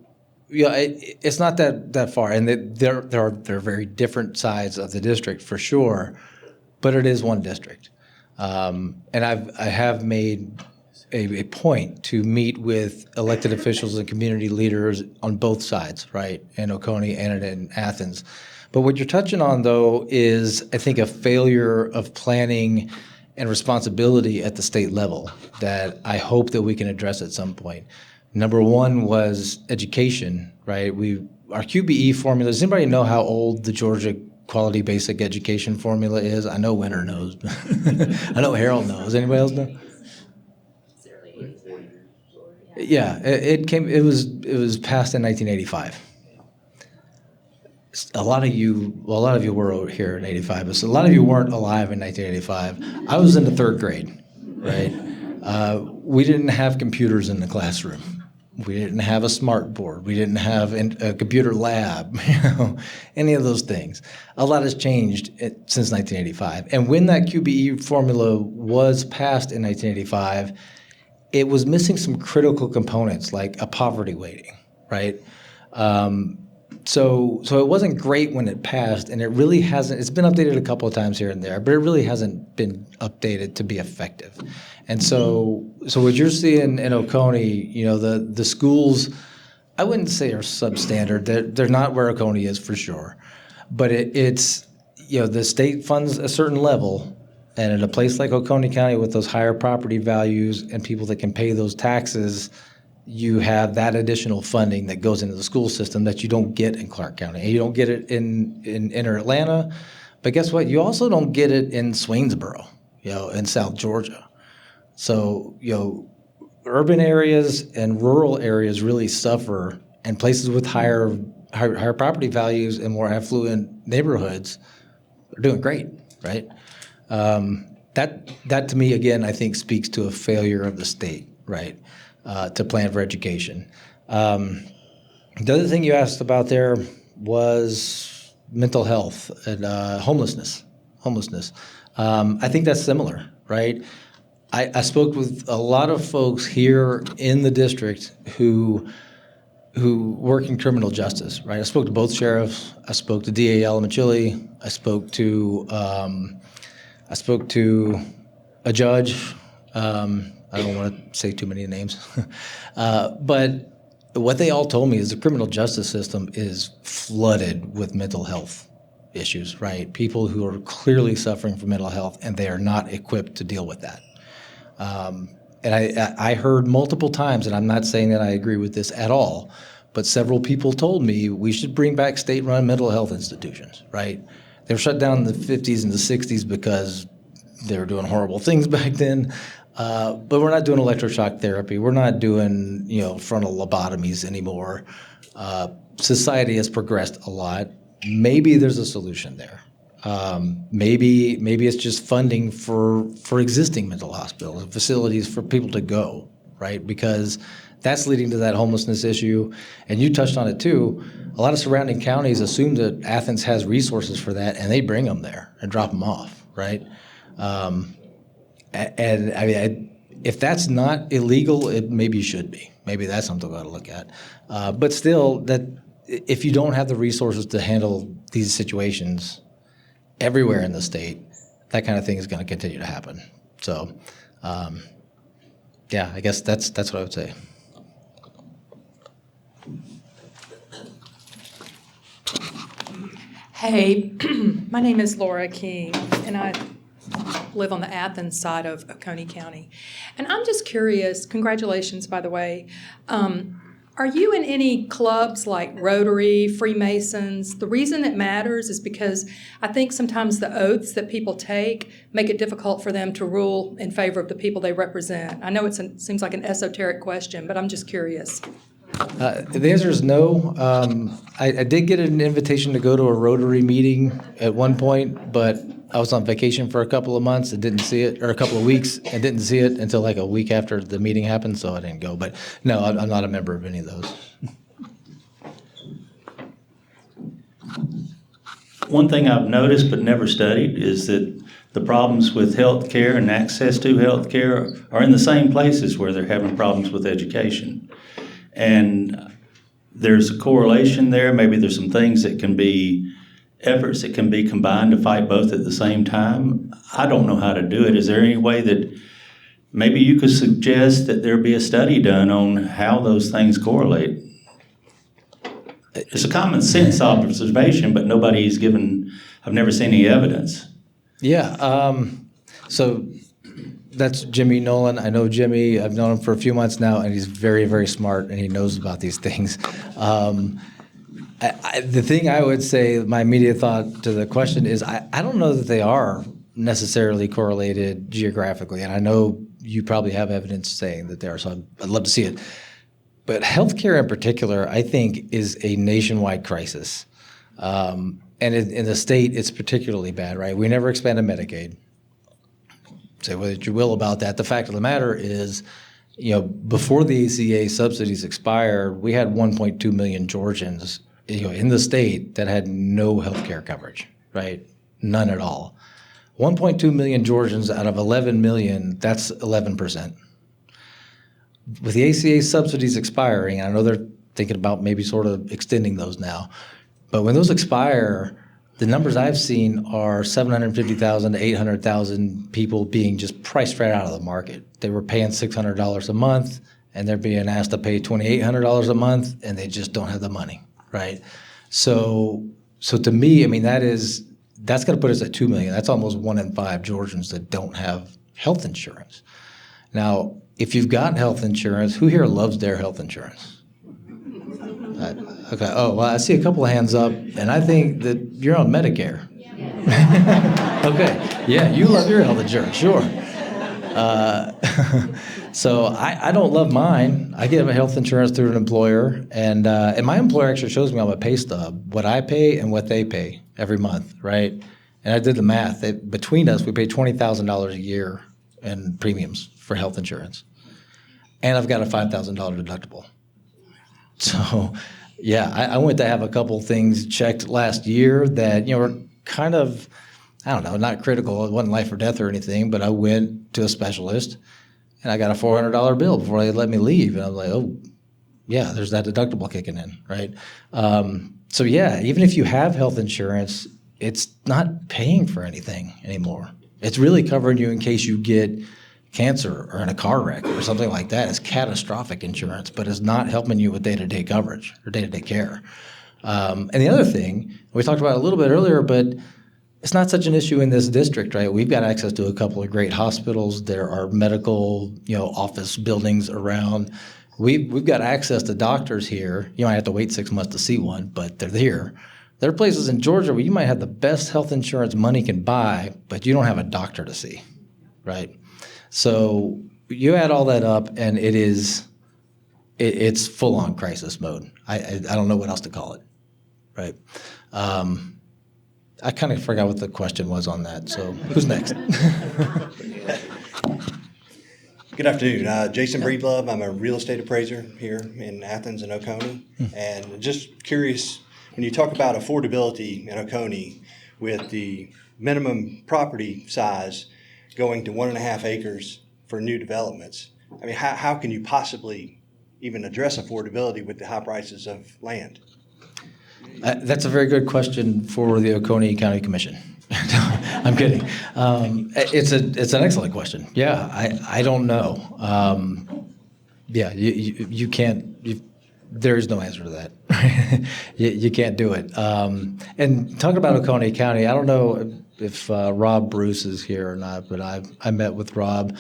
[SPEAKER 2] it's not that far. And there are very different sides of the district for sure, but it is one district. And I have made a point to meet with elected officials and community leaders on both sides, right, in Oconee and in Athens. But what you're touching on, though, is, I think, a failure of planning and responsibility at the state level that I hope that we can address at some point. Number one was education, right? Our QBE formula, does anybody know how old the Georgia Quality Basic Education formula is? I know Winter knows. I know Harold knows. Anybody else know? Yeah, it was passed in 1985. A lot of you were here in 85, but a lot of you weren't alive in 1985. I was in the third grade, right? We didn't have computers in the classroom. We didn't have a smart board. We didn't have a computer lab, any of those things. A lot has changed since 1985. And when that QBE formula was passed in 1985, it was missing some critical components like a poverty weighting, right? So it wasn't great when it passed, and it really hasn't. It's been updated a couple of times here and there, but it really hasn't been updated to be effective. And so what you're seeing in Oconee, the schools, I wouldn't say are substandard. They're not where Oconee is for sure, but it's the state funds a certain level, and in a place like Oconee County with those higher property values and people that can pay those taxes, you have that additional funding that goes into the school system that you don't get in Clark County. And you don't get it in inner Atlanta, but guess what? You also don't get it in Swainsboro, in South Georgia. So, urban areas and rural areas really suffer, and places with higher property values and more affluent neighborhoods are doing great, right? That to me, again, I think speaks to a failure of the state, right? To plan for education. The other thing you asked about there was mental health and homelessness. I think that's similar, right? I spoke with a lot of folks here in the district who work in criminal justice, right? I spoke to both sheriffs. I spoke to DA Alamachili. I spoke to a judge. I don't want to say too many names, but what they all told me is the criminal justice system is flooded with mental health issues, right? People who are clearly suffering from mental health, and they are not equipped to deal with that. And I heard multiple times, and I'm not saying that I agree with this at all, but several people told me we should bring back state-run mental health institutions, right? They were shut down in the 50s and the 60s because they were doing horrible things back then. But we're not doing electroshock therapy. We're not doing, frontal lobotomies anymore. Society has progressed a lot. Maybe there's a solution there. Maybe it's just funding for existing mental hospitals, facilities for people to go, right? Because that's leading to that homelessness issue. And you touched on it too. A lot of surrounding counties assume that Athens has resources for that, and they bring them there and drop them off, right? And I mean, if that's not illegal, it maybe should be. Maybe that's something we ought to look at. But still, that if you don't have the resources to handle these situations everywhere in the state, that kind of thing is going to continue to happen. So, yeah, I guess that's what I would say.
[SPEAKER 17] Hey, my name is Laura King, and I live on the Athens side of Oconee County. And I'm just curious, congratulations, by the way, are you in any clubs like Rotary, Freemasons? The reason it matters is because I think sometimes the oaths that people take make it difficult for them to rule in favor of the people they represent. I know it seems like an esoteric question, but I'm just curious.
[SPEAKER 2] The answer is no. I did get an invitation to go to a Rotary meeting at one point, but I was on vacation for a couple of months and didn't see it, or a couple of weeks and didn't see it until like a week after the meeting happened, so I didn't go. But no, I'm not a member of any of those.
[SPEAKER 10] One thing I've noticed but never studied is that the problems with health care and access to health care are in the same places where they're having problems with education. And there's a correlation there. Maybe there's some things that can be efforts that can be combined to fight both at the same time. I don't know how to do it. Is there any way that maybe you could suggest that there be a study done on how those things correlate. It's a common sense observation, but I've never seen any evidence.
[SPEAKER 2] Yeah. So that's Jimmy Nolan. I know Jimmy. I've known him for a few months now, and he's very, very smart, and he knows about these things. The thing I would say, my immediate thought to the question is, I don't know that they are necessarily correlated geographically, and I know you probably have evidence saying that they are, so I'd love to see it. But healthcare in particular, I think, is a nationwide crisis. And in the state, it's particularly bad, right? We never expanded Medicaid. Say what you will about that. The fact of the matter is, before the ACA subsidies expired, we had 1.2 million Georgians, in the state that had no health care coverage, right? None at all. 1.2 million Georgians out of 11 million, that's 11%. With the ACA subsidies expiring, I know they're thinking about maybe sort of extending those now, but when those expire, the numbers I've seen are 750,000 to 800,000 people being just priced right out of the market. They were paying $600 a month, and they're being asked to pay $2,800 a month, and they just don't have the money, right? So to me, I mean, that's going to put us at 2 million. That's almost 1 in 5 Georgians that don't have health insurance. Now, if you've got health insurance, who here loves their health insurance? Okay. Oh, well, I see a couple of hands up, and I think that you're on Medicare. Okay. Yeah, you love your health insurance, sure. So I don't love mine. I get my health insurance through an employer, and my employer actually shows me on my pay stub what I pay and what they pay every month, right? And I did the math. Between us, we pay $20,000 a year in premiums for health insurance, and I've got a $5,000 deductible. So, yeah, I went to have a couple things checked last year that, were kind of, I don't know, not critical. It wasn't life or death or anything, but I went to a specialist, and I got a $400 bill before they let me leave. And I was like, oh, yeah, there's that deductible kicking in, right? So, yeah, even if you have health insurance, it's not paying for anything anymore. It's really covering you in case you get cancer or in a car wreck or something like that. It's catastrophic insurance, but it's not helping you with day-to-day coverage or day-to-day care. And the other thing, we talked about it a little bit earlier, but it's not such an issue in this district, right? We've got access to a couple of great hospitals. There are medical, office buildings around. We've got access to doctors here. You might have to wait 6 months to see one, but they're here. There are places in Georgia where you might have the best health insurance money can buy, but you don't have a doctor to see, right? So you add all that up, and it's full-on crisis mode. I don't know what else to call it, right? I kind of forgot what the question was on that. So who's next?
[SPEAKER 18] Good afternoon. Jason Breedlove. I'm a real estate appraiser here in Athens and Oconee. And just curious, when you talk about affordability in Oconee with the minimum property size going to 1.5 acres for new developments, I mean, how can you possibly even address affordability with the high prices of land?
[SPEAKER 2] That's a very good question for the Oconee County Commission. I'm kidding. It's an excellent question. Yeah, I don't know. Yeah, you can't. There is no answer to that. You can't do it. And talking about Oconee County, I don't know if Rob Bruce is here or not, but I met with Rob.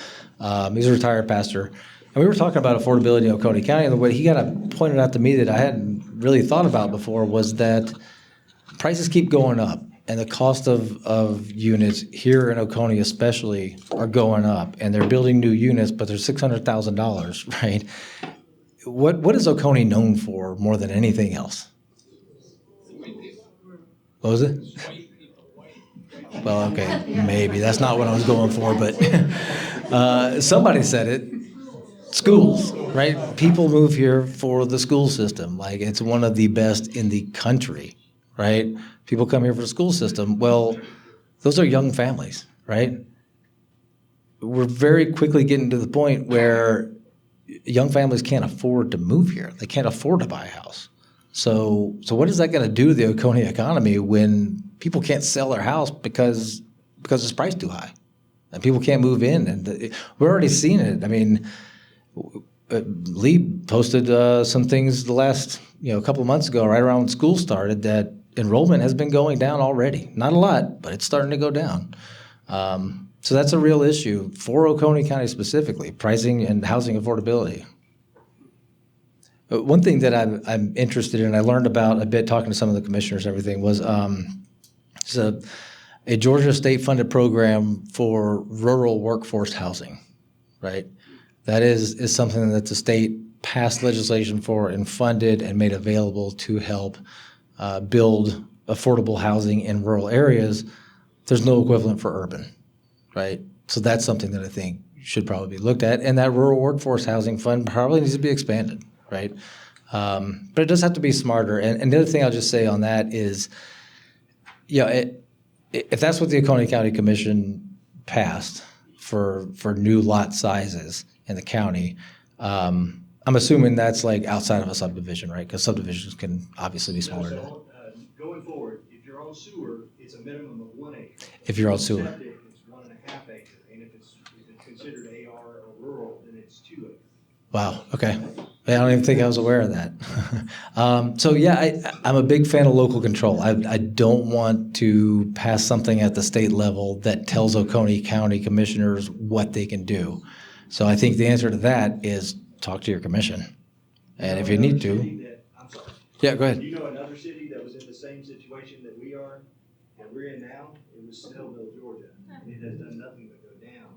[SPEAKER 2] He's a retired pastor. And we were talking about affordability in Oconee County, and the way he kind of pointed out to me that I hadn't really thought about before was that prices keep going up, and the cost of units here in Oconee especially are going up, and they're building new units, but they're $600,000, right? What is Oconee known for more than anything else? What was it? Well, okay, maybe. That's not what I was going for, but somebody said it. Schools, right? People move here for the school system. Like, it's one of the best in the country, right? People come here for the school system. Well, those are young families, right? We're very quickly getting to the point where young families can't afford to move here. They can't afford to buy a house. So what is that going to do to the Oconee economy when people can't sell their house because it's priced too high, and people can't move in. And we're already seeing it. I mean, Lee posted some things the last a couple of months ago, right around when school started, that enrollment has been going down already. Not a lot, but it's starting to go down. So that's a real issue for Oconee County specifically, pricing and housing affordability. One thing that I'm interested in, I learned about a bit talking to some of the commissioners and everything, was a Georgia state-funded program for rural workforce housing, right? That is something that the state passed legislation for and funded and made available to help build affordable housing in rural areas. There's no equivalent for urban, right? So that's something that I think should probably be looked at. And that rural workforce housing fund probably needs to be expanded, right? But it does have to be smarter. And the other thing I'll just say on that is, if that's what the Oconee County Commission passed for new lot sizes in the county, I'm assuming that's like outside of a subdivision, right? Because subdivisions can obviously be smaller.
[SPEAKER 19] So, going forward, if you're on sewer, it's a minimum of 1 acre.
[SPEAKER 2] If you're on sewer.
[SPEAKER 19] Septic, it's 1.5 acres, and if it's considered AR or rural, then it's 2 acres.
[SPEAKER 2] Wow. Okay. I don't even think I was aware of that. I'm a big fan of local control. I don't want to pass something at the state level that tells Oconee County commissioners what they can do. So I think the answer to that is talk to your commission. And if you need to. Yeah, go ahead.
[SPEAKER 19] You know another city that was in the same situation that we are, and we're in now? It was Snellville, Georgia. And it has done nothing but go down.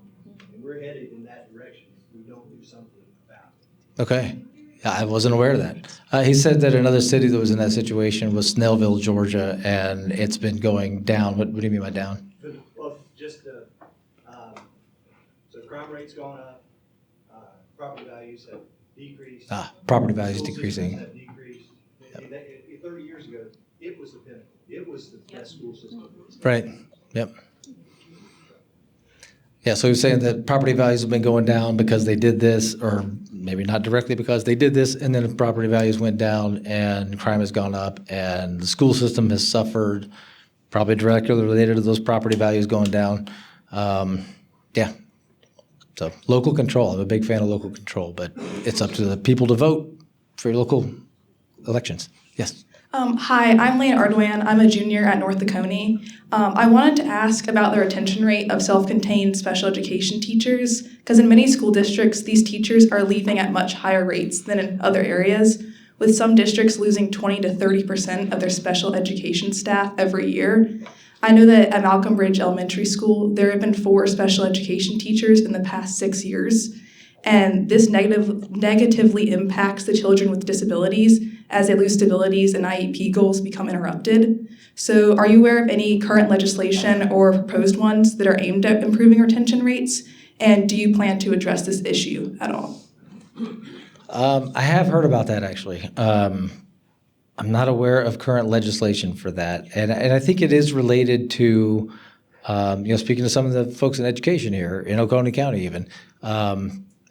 [SPEAKER 19] And we're headed in that direction if we don't do something about it.
[SPEAKER 2] Okay. I wasn't aware of that. He said that another city that was in that situation was Snellville, Georgia, and it's been going down. What do you mean by down?
[SPEAKER 19] Well, just so crime rate's gone up, property values have decreased.
[SPEAKER 2] Property values
[SPEAKER 19] School
[SPEAKER 2] decreasing.
[SPEAKER 19] systems have decreased. 30 years ago, it was the pinnacle. It was the best school system.
[SPEAKER 2] Right. Yep. Yeah, so you're saying that property values have been going down because they did this, or maybe not directly because they did this, and then the property values went down and crime has gone up and the school system has suffered, probably directly related to those property values going down. Yeah. So local control. I'm a big fan of local control, but it's up to the people to vote for your local elections. Yes.
[SPEAKER 20] Hi, I'm Leanne Ardwan. I'm a junior at North Oconee. I wanted to ask about the retention rate of self-contained special education teachers, because in many school districts, these teachers are leaving at much higher rates than in other areas, with some districts losing 20 to 30% of their special education staff every year. I know that at Malcolm Bridge Elementary School, there have been 4 special education teachers in the past 6 years, and this negatively impacts the children with disabilities as they lose stabilities and IEP goals become interrupted. So are you aware of any current legislation or proposed ones that are aimed at improving retention rates? And do you plan to address this issue at all?
[SPEAKER 2] I have heard about that, actually. I'm not aware of current legislation for that. And I think it is related to, speaking to some of the folks in education here, in Oconee County even,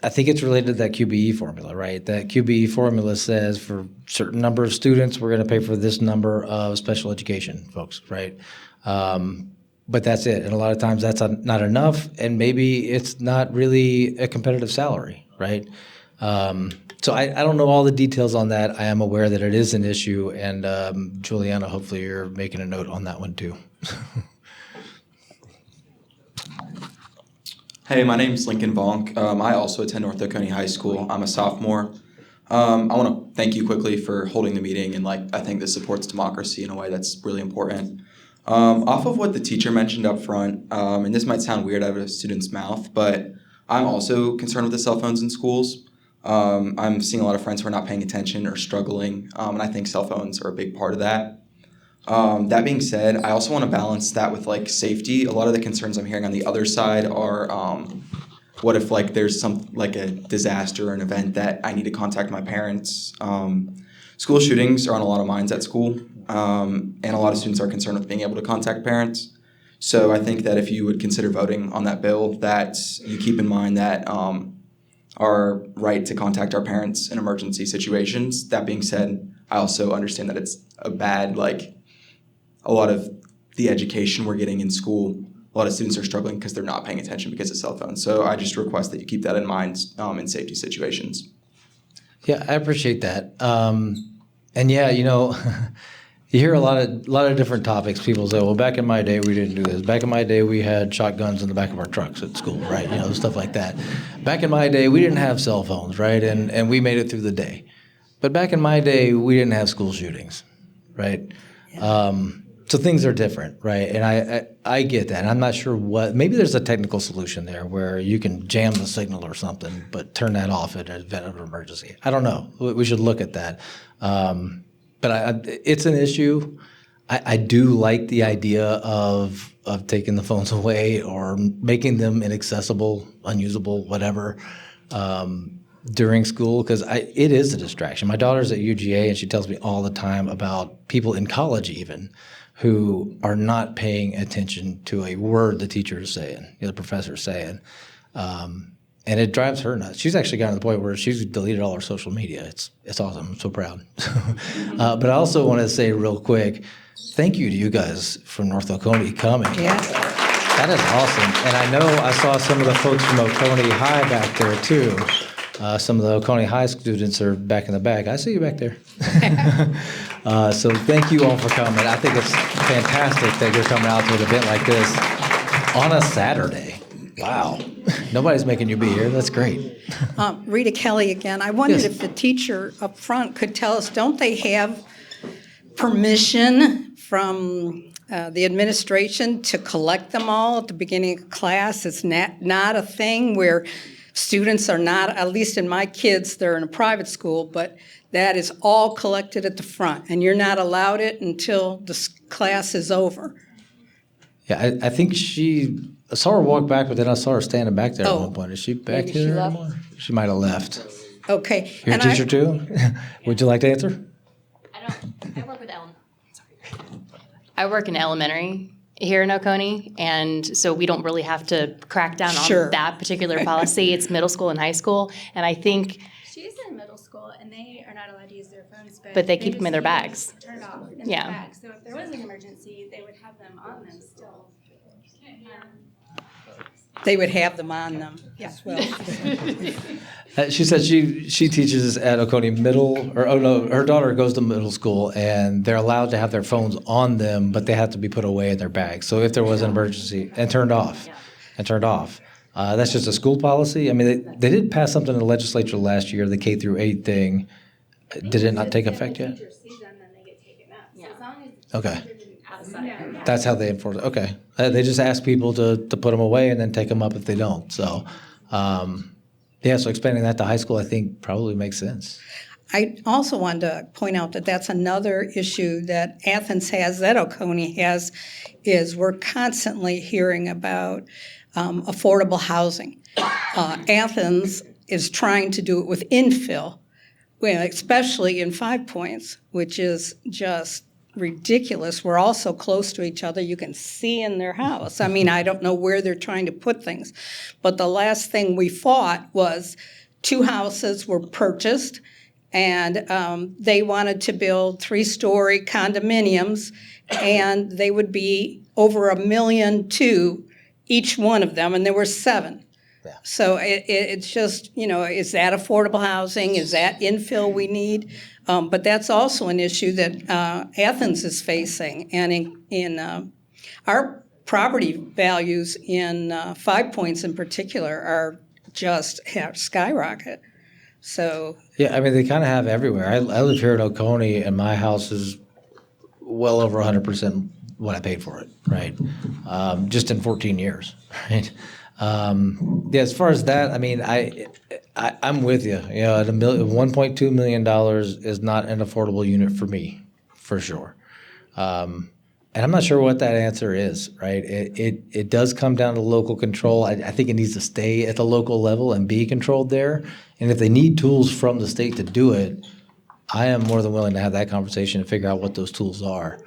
[SPEAKER 2] I think it's related to that QBE formula, right? That QBE formula says for a certain number of students, we're going to pay for this number of special education folks, right? But that's it. And a lot of times that's not enough, and maybe it's not really a competitive salary, right? So I don't know all the details on that. I am aware that it is an issue, and Juliana, hopefully you're making a note on that one too.
[SPEAKER 21] Hey, my name's Lincoln Vonk. I also attend North Oconee High School. I'm a sophomore. I want to thank you quickly for holding the meeting, and I think this supports democracy in a way that's really important. Off of what the teacher mentioned up front, and this might sound weird out of a student's mouth, but I'm also concerned with the cell phones in schools. I'm seeing a lot of friends who are not paying attention or struggling, and I think cell phones are a big part of that. That being said, I also want to balance that with safety. A lot of the concerns I'm hearing on the other side are, what if there's a disaster or an event that I need to contact my parents? School shootings are on a lot of minds at school, and a lot of students are concerned with being able to contact parents. So I think that if you would consider voting on that bill, that you keep in mind that our right to contact our parents in emergency situations. That being said, I also understand that it's a bad, a lot of the education we're getting in school a lot of students are struggling because they're not paying attention because of cell phones. So I just request that you keep that in mind in safety situations.
[SPEAKER 2] Yeah, I appreciate that. And yeah, you know, you hear a lot of different topics. People say, well, back in my day, we didn't do this. Back in my day, we had shotguns in the back of our trucks at school, right? You know, stuff like that. Back in my day, we didn't have cell phones, right? And we made it through the day. But back in my day, we didn't have school shootings, right? So things are different, right? And I get that. And I'm not sure maybe there's a technical solution there where you can jam the signal or something, but turn that off at an event of emergency. I don't know. We should look at that. But it's an issue. I do like the idea of taking the phones away or making them inaccessible, unusable, whatever, during school, because it is a distraction. My daughter's at UGA, and she tells me all the time about people in college even who are not paying attention to a word the teacher is saying, the professor is saying. And it drives her nuts. She's actually gotten to the point where she's deleted all her social media. It's awesome. I'm so proud. But I also want to say real quick, thank you to you guys from North Oconee coming.
[SPEAKER 16] Yes.
[SPEAKER 2] That is awesome. And I know I saw some of the folks from Oconee High back there too. Some of the Oconee High students are back in the back. I see you back there. So thank you all for coming. I think it's fantastic that you're coming out to an event like this on a Saturday. Wow. Nobody's making you be here. That's great.
[SPEAKER 16] Rita Kelly again. I wondered
[SPEAKER 2] Yes.
[SPEAKER 16] if the teacher up front could tell us, don't they have permission from the administration to collect them all at the beginning of class? It's not a thing where students are not, at least in my kids, they're in a private school, but that is all collected at the front, and you're not allowed it until the class is over.
[SPEAKER 2] Yeah, I think I saw her walk back, but then I saw her standing back there at one point. Is she back
[SPEAKER 16] Maybe
[SPEAKER 2] here
[SPEAKER 16] she left?
[SPEAKER 2] anymore? She might have left.
[SPEAKER 16] Okay.
[SPEAKER 2] You're a teacher too? Would you like to answer?
[SPEAKER 3] I work with I work in elementary here in Oconee, and so we don't really have to crack down
[SPEAKER 16] Sure.
[SPEAKER 3] on that particular policy. It's middle school and high school, and I think
[SPEAKER 22] She's in middle school, and they are not allowed to use their phones,
[SPEAKER 3] But they keep
[SPEAKER 22] just
[SPEAKER 3] them in their
[SPEAKER 22] use-
[SPEAKER 3] bags.
[SPEAKER 22] Turn it off in
[SPEAKER 3] Yeah.
[SPEAKER 22] their bags. So if there was an emergency, they would have them on them still.
[SPEAKER 16] They would have them on them as well.
[SPEAKER 2] She said she teaches at Oconee Middle, her daughter goes to middle school, and they're allowed to have their phones on them, but they have to be put away in their bags. So if there was an emergency, and turned off. That's just a school policy. I mean, they did pass something in the legislature last year, the K through 8 thing. Did it not take effect yet? Okay. That's how they enforce it. Okay. They just ask people to put them away and then take them up if they don't. So, so expanding that to high school, I think probably makes sense.
[SPEAKER 16] I also wanted to point out that that's another issue that Athens has, that Oconee has, is we're constantly hearing about affordable housing. Athens is trying to do it with infill, well, especially in 5 Points, which is just ridiculous. We're all so close to each other. You can see in their house. I mean, I don't know where they're trying to put things. But the last thing we fought was 2 houses were purchased, and they wanted to build 3-story condominiums, and they would be over $1.2 million each one of them, and there were 7. Yeah. So it's just, is that affordable housing? Is that infill we need? But that's also an issue that Athens is facing. And in our property values in 5 Points in particular are just have skyrocketed. So
[SPEAKER 2] Yeah, I mean, they kind of have everywhere. I live here in Oconee, and my house is well over 100% what I paid for it, right? Just in 14 years, right? As far as that, I mean, I'm with you. At $1.2 million is not an affordable unit for me, for sure. And I'm not sure what that answer is, right? It does come down to local control. I think it needs to stay at the local level and be controlled there. And if they need tools from the state to do it, I am more than willing to have that conversation and figure out what those tools are.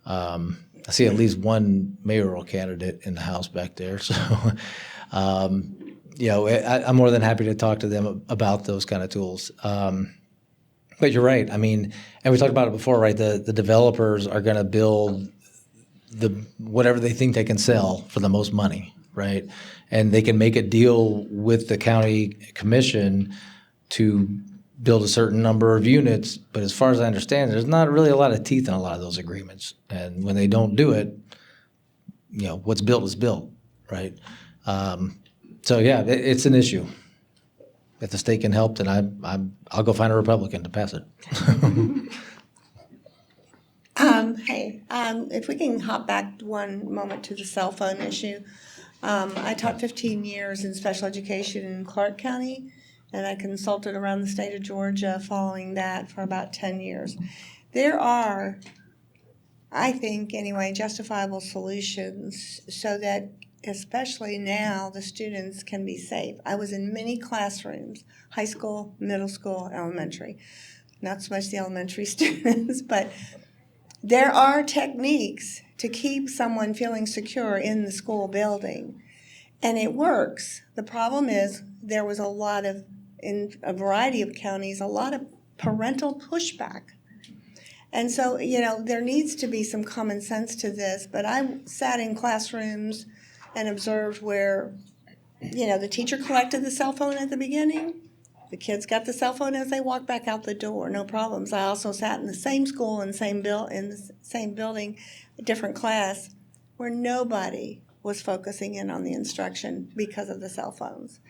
[SPEAKER 2] I see at least one mayoral candidate in the House back there, so I'm more than happy to talk to them about those kind of tools. But you're right. I mean, and we talked about it before, right? The developers are going to build whatever they think they can sell for the most money, right? And they can make a deal with the county commission to build a certain number of units, but as far as I understand, there's not really a lot of teeth in a lot of those agreements. And when they don't do it, what's built is built, right? So yeah, it's an issue. If the state can help, then I'll go find a Republican to pass it.
[SPEAKER 1] Hey, if we can hop back one moment to the cell phone issue. I taught 15 years in special education in Clark County, and I consulted around the state of Georgia following that for about 10 years. There are, I think anyway, justifiable solutions so that especially now the students can be safe. I was in many classrooms, high school, middle school, elementary. Not so much the elementary students, but there are techniques to keep someone feeling secure in the school building, and it works. The problem is there was in a variety of counties, a lot of parental pushback. And so, there needs to be some common sense to this, but I sat in classrooms and observed where, the teacher collected the cell phone at the beginning. The kids got the cell phone as they walked back out the door, no problems. I also sat in the same school in the same building, a different class, where nobody was focusing in on the instruction because of the cell phones.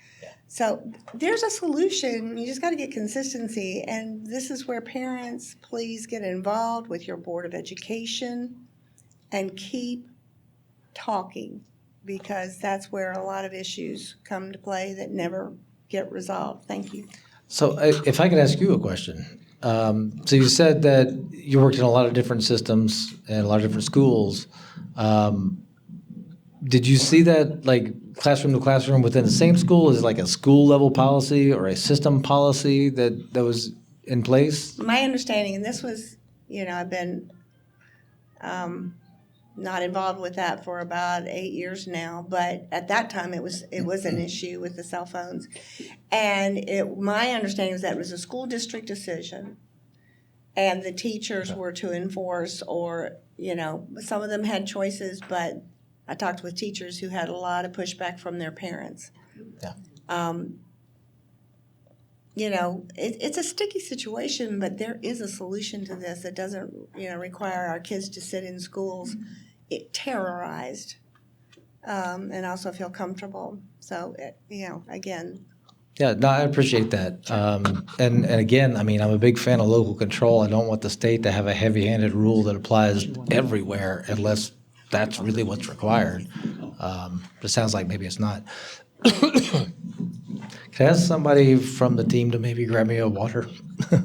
[SPEAKER 1] So there's a solution. You just got to get consistency, and this is where parents, please get involved with your Board of Education and keep talking, because that's where a lot of issues come to play that never get resolved. Thank you.
[SPEAKER 2] So if I could ask you a question. So you said that you worked in a lot of different systems and a lot of different schools. Did you see that like classroom to classroom within the same school? Is it like a school level policy or a system policy that was in place?
[SPEAKER 1] My understanding, and this was, I've been not involved with that for about 8 years now, but at that time it was an issue with the cell phones. And my understanding is that it was a school district decision, and the teachers were to enforce, or, some of them had choices, but I talked with teachers who had a lot of pushback from their parents. Yeah. It's a sticky situation, but there is a solution to this that doesn't, require our kids to sit in schools terrorized, and also feel comfortable. So, again.
[SPEAKER 2] Yeah, no, I appreciate that. And again, I'm a big fan of local control. I don't want the state to have a heavy-handed rule that applies everywhere unless that's really what's required. It sounds like maybe it's not. Can I ask somebody from the team to maybe grab me a water?
[SPEAKER 4] There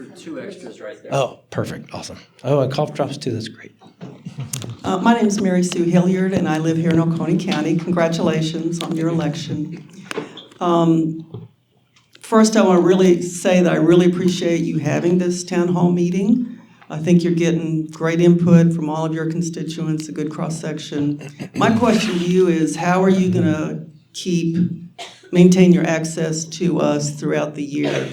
[SPEAKER 4] are 2 extras right there.
[SPEAKER 2] Oh, perfect. Awesome. Oh, and cough drops too. That's great.
[SPEAKER 23] My name is Mary Sue Hilliard, and I live here in Oconee County. Congratulations on your election. First, I want to really say that I really appreciate you having this town hall meeting. I think you're getting great input from all of your constituents, a good cross-section. My question to you is, how are you going to maintain your access to us throughout the year?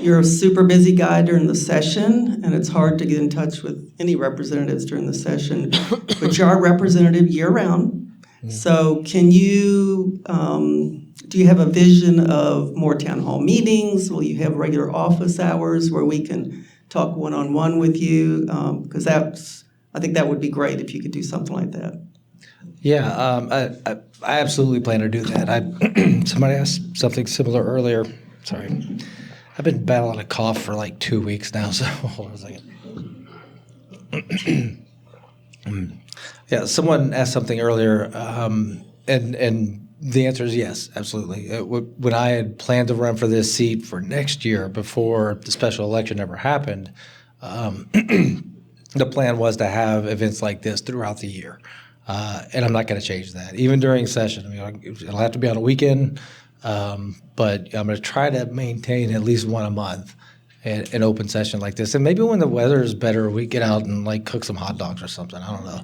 [SPEAKER 23] You're a super busy guy during the session, and it's hard to get in touch with any representatives during the session, but you're our representative year-round. So can you, do you have a vision of more town hall meetings? Will you have regular office hours where we can talk one-on-one with you? Because I think that would be great if you could do something like that.
[SPEAKER 2] Yeah, I absolutely plan to do that. Somebody asked something similar earlier. Sorry. I've been battling a cough for like 2 weeks now, so hold on a second. Yeah, someone asked something earlier, and the answer is yes, absolutely. When I had planned to run for this seat for next year before the special election ever happened, the plan was to have events like this throughout the year. And I'm not going to change that, even during session. It'll have to be on a weekend, but I'm going to try to maintain at least one a month, an open session like this. And maybe when the weather is better, we get out and like cook some hot dogs or something. I don't know.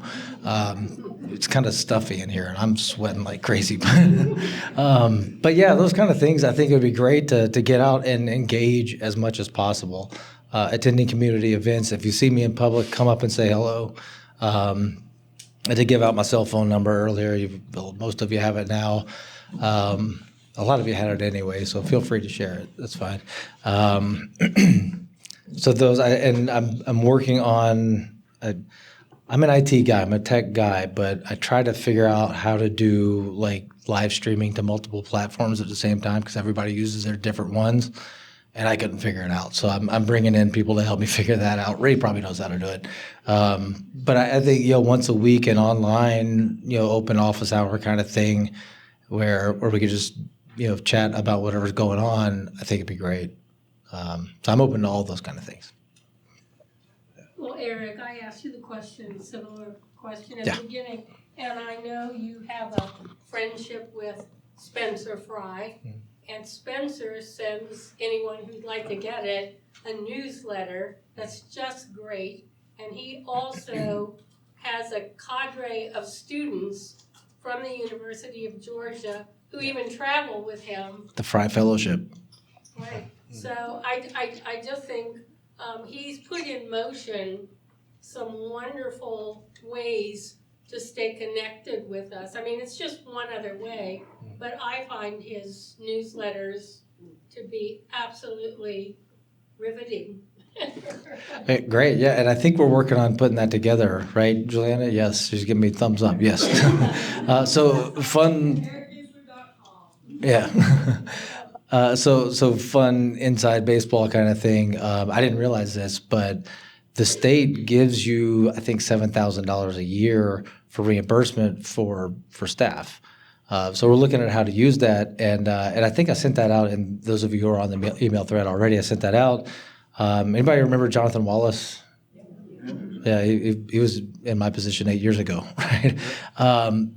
[SPEAKER 2] It's kind of stuffy in here, and I'm sweating like crazy. But yeah, those kind of things, I think it would be great to get out and engage as much as possible. Attending community events. If you see me in public, come up and say hello. I did give out my cell phone number earlier. Most of you have it now. A lot of you had it anyway, so feel free to share it. That's fine. So I'm working on. I'm an IT guy. I'm a tech guy, but I try to figure out how to do like live streaming to multiple platforms at the same time because everybody uses their different ones, and I couldn't figure it out. So I'm bringing in people to help me figure that out. Ray probably knows how to do it, but I think once a week an online open office hour kind of thing, where we could just chat about whatever's going on. I think it'd be great. So I'm open to all those kind of things.
[SPEAKER 5] Well, Eric, I asked you similar question at the beginning, and I know you have a friendship with Spencer Fry, and Spencer sends anyone who'd like to get it a newsletter that's just great, and he also has a cadre of students from the University of Georgia who even travel with him.
[SPEAKER 2] The Fry Fellowship.
[SPEAKER 5] Right. So I just think he's put in motion some wonderful ways to stay connected with us. I mean, it's just one other way, but I find his newsletters to be absolutely riveting.
[SPEAKER 2] Hey, great, yeah, and I think we're working on putting that together, right, Juliana? Yes, she's giving me a thumbs up, yes. So fun, yeah. So fun inside baseball kind of thing. I didn't realize this, but the state gives you, I think, $7,000 a year for reimbursement for staff. So we're looking at how to use that, and I think I sent that out. And those of you who are on the email thread already, I sent that out. Anybody remember Jonathan Wallace? Yeah, he was in my position 8 years ago, right?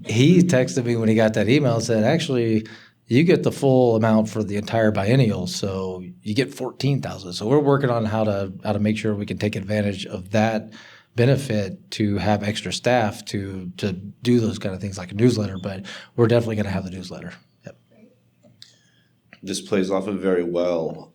[SPEAKER 2] He texted me when he got that email and said, actually, you get the full amount for the entire biennial, so you get $14,000. So we're working on how to make sure we can take advantage of that benefit to have extra staff to do those kind of things like a newsletter. But we're definitely going to have the newsletter. Yep.
[SPEAKER 6] This plays off of very well.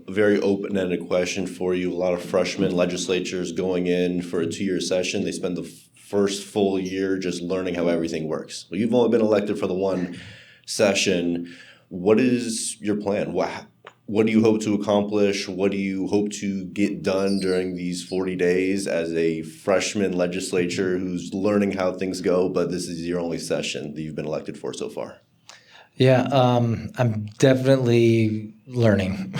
[SPEAKER 6] Very open-ended question for you. A lot of freshman legislatures going in for a 2-year session. They spend the first full year just learning how everything works. Well, you've only been elected for the one session. What is your plan? What do you hope to accomplish? What do you hope to get done during these 40 days as a freshman legislature who's learning how things go, but this is your only session that you've been elected for so far?
[SPEAKER 2] Yeah, I'm definitely learning.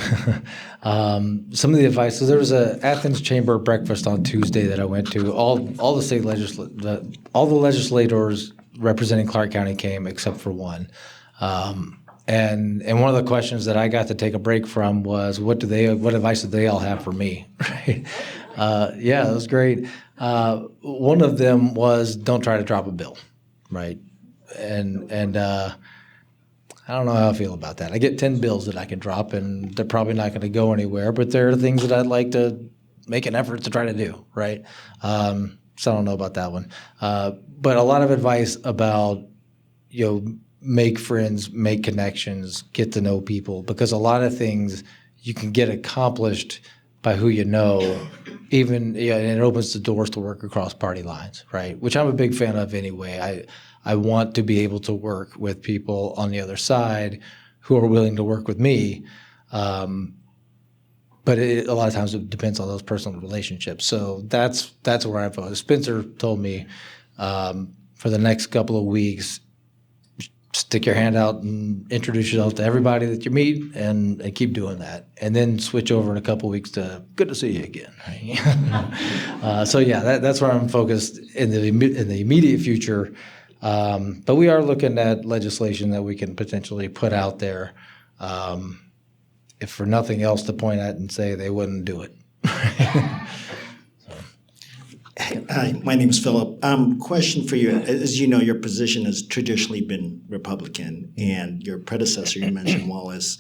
[SPEAKER 2] Some of the advice. So there was a Athens Chamber breakfast on Tuesday that I went to. All the legislators representing Clark County came except for one. And one of the questions that I got to take a break from was, what advice did they all have for me? Right? Yeah, it was great. One of them was, don't try to drop a bill, right? And I don't know how I feel about that. I get 10 bills that I can drop, and they're probably not going to go anywhere, but there are things that I'd like to make an effort to try to do, right? So I don't know about that one. But a lot of advice about, make friends, make connections, get to know people, because a lot of things you can get accomplished by who you know, even, and it opens the doors to work across party lines, right? Which I'm a big fan of anyway. I want to be able to work with people on the other side who are willing to work with me. But a lot of times it depends on those personal relationships. So that's where I focus. Spencer told me for the next couple of weeks, stick your hand out and introduce yourself to everybody that you meet, and keep doing that. And then switch over in a couple of weeks to good to see you again. Right? So yeah, that's where I'm focused in the immediate future. But we are looking at legislation that we can potentially put out there, if for nothing else, to point at and say they wouldn't do it.
[SPEAKER 7] Hi, my name is Philip. Question for you. As you know, your position has traditionally been Republican, and your predecessor, you mentioned Wallace,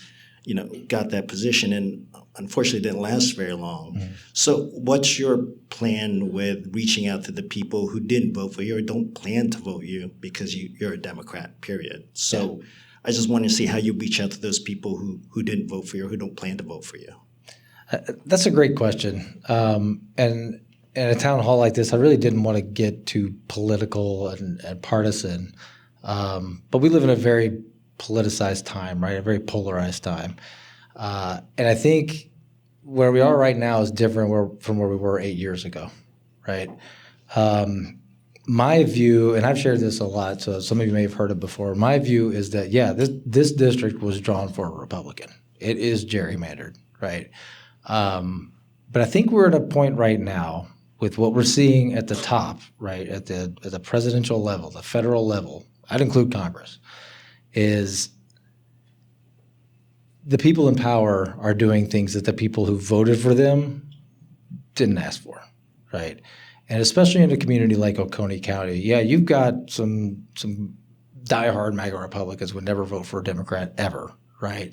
[SPEAKER 7] got that position and unfortunately didn't last very long. Mm-hmm. So what's your plan with reaching out to the people who didn't vote for you or don't plan to vote you because you're a Democrat, period? So yeah. I just want to see how you reach out to those people who didn't vote for you or who don't plan to vote for you.
[SPEAKER 2] That's a great question. And in a town hall like this, I really didn't want to get too political and partisan. But we live in a very politicized time, right? A very polarized time. And I think where we are right now is different from where we were 8 years ago, right? My view, and I've shared this a lot, so some of you may have heard it before. My view is that, yeah, this district was drawn for a Republican. It is gerrymandered, right? But I think we're at a point right now with what we're seeing at the top, right, at the presidential level, the federal level, I'd include Congress, is the people in power are doing things that the people who voted for them didn't ask for, right? And especially in a community like Oconee County, yeah, you've got some diehard MAGA Republicans would never vote for a Democrat ever, right?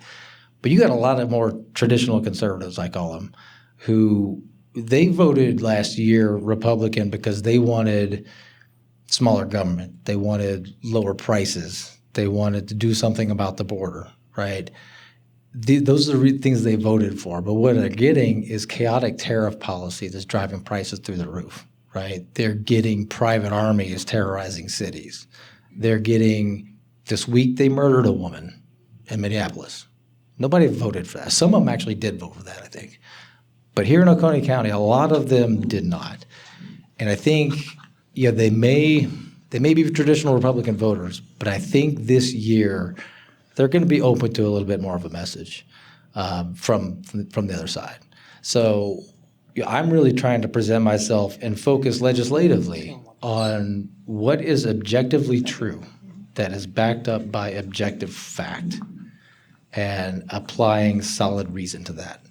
[SPEAKER 2] But you got a lot of more traditional conservatives, I call them, who they voted last year Republican because they wanted smaller government. They wanted lower prices. They wanted to do something about the border, right? Those are the things they voted for. But what they're getting is chaotic tariff policy that's driving prices through the roof, right? They're getting private armies terrorizing cities. They're getting, this week they murdered a woman in Minneapolis. Nobody voted for that. Some of them actually did vote for that, I think. But here in Oconee County, a lot of them did not. And I think, yeah, they may be traditional Republican voters, but I think this year they're going to be open to a little bit more of a message from the other side. So I'm really trying to present myself and focus legislatively on what is objectively true that is backed up by objective fact and applying solid reason to that.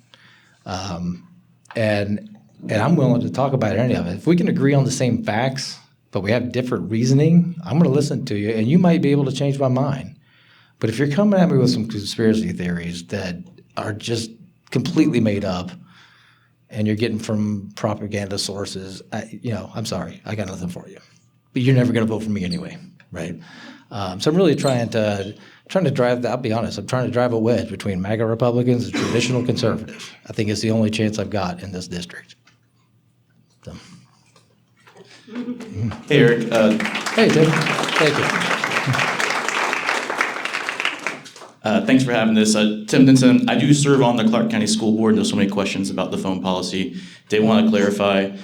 [SPEAKER 2] And I'm willing to talk about any of it. If we can agree on the same facts, but we have different reasoning, I'm going to listen to you, and you might be able to change my mind. But if you're coming at me with some conspiracy theories that are just completely made up and you're getting from propaganda sources, I'm sorry, I got nothing for you. But you're never going to vote for me anyway, right? So I'm really trying to drive, I'll be honest, I'm trying to drive a wedge between MAGA Republicans and traditional conservatives. I think it's the only chance I've got in this district. So.
[SPEAKER 8] Hey, Eric.
[SPEAKER 2] Hey, Tim. Thank you.
[SPEAKER 8] Thanks for having this. Tim Denson, I do serve on the Clark County School Board. There's so many questions about the phone policy. Did want to clarify,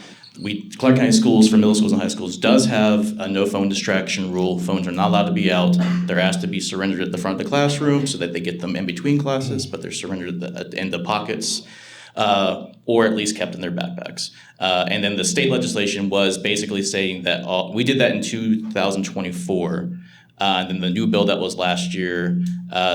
[SPEAKER 8] Clark County Schools for middle schools and high schools does have a no phone distraction rule. Phones are not allowed to be out. They're asked to be surrendered at the front of the classroom so that they get them in between classes, but they're surrendered in the pockets or at least kept in their backpacks. And then the state legislation was basically saying that we did that in 2024. And then the new bill that was last year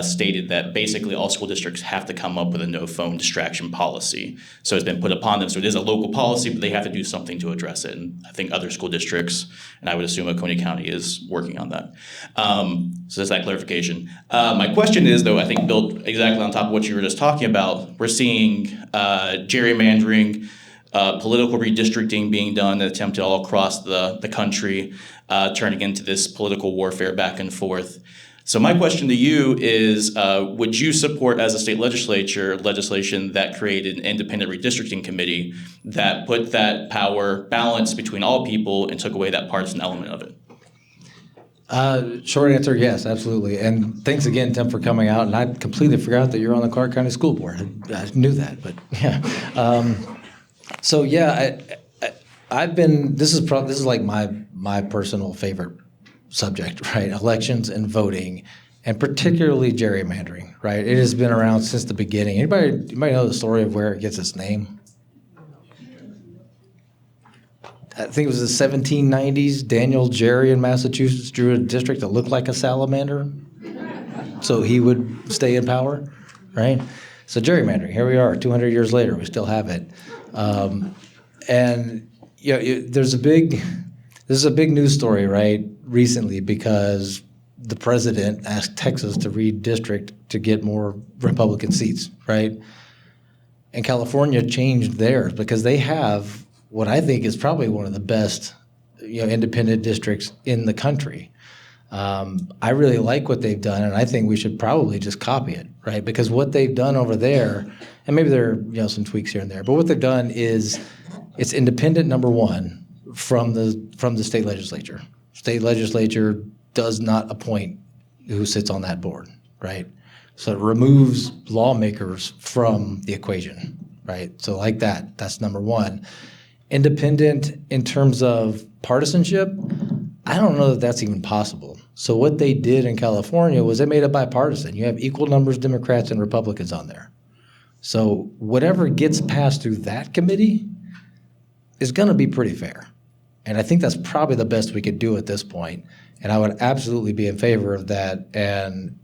[SPEAKER 8] stated that basically all school districts have to come up with a no phone distraction policy. So it's been put upon them. So it is a local policy, but they have to do something to address it. And I think other school districts, and I would assume Oconee County is working on that. So that's that clarification. My question is, though, I think built exactly on top of what you were just talking about, we're seeing gerrymandering, political redistricting being done, attempted all across the country, turning into this political warfare back and forth. So my question to you is, would you support as a state legislature legislation that created an independent redistricting committee that put that power balance between all people and took away that partisan element of it?
[SPEAKER 2] Short answer, yes, absolutely. And thanks again, Tim, for coming out. And I completely forgot that you're on the Clark County School Board. I knew that, but yeah. So yeah, I've been. This is like my personal favorite subject, right? Elections and voting, and particularly gerrymandering, right? It has been around since the beginning. Anybody know the story of where it gets its name? I think it was the 1790s. Daniel Jerry in Massachusetts drew a district that looked like a salamander, so he would stay in power, right? So gerrymandering. Here we are, 200 years later, we still have it. And there's a big news story, right, recently because the president asked Texas to redistrict to get more Republican seats, right? And California changed theirs because they have what I think is probably one of the best, independent districts in the country. I really like what they've done, and I think we should probably just copy it, right? Because what they've done over there, and maybe there are some tweaks here and there, but what they've done is it's independent, number one, from the state legislature. State legislature does not appoint who sits on that board, right? So it removes lawmakers from the equation, right? So like that's number one. Independent in terms of partisanship, I don't know that that's even possible. So what they did in California was they made it bipartisan. You have equal numbers of Democrats and Republicans on there. So whatever gets passed through that committee is going to be pretty fair. And I think that's probably the best we could do at this point. And I would absolutely be in favor of that. And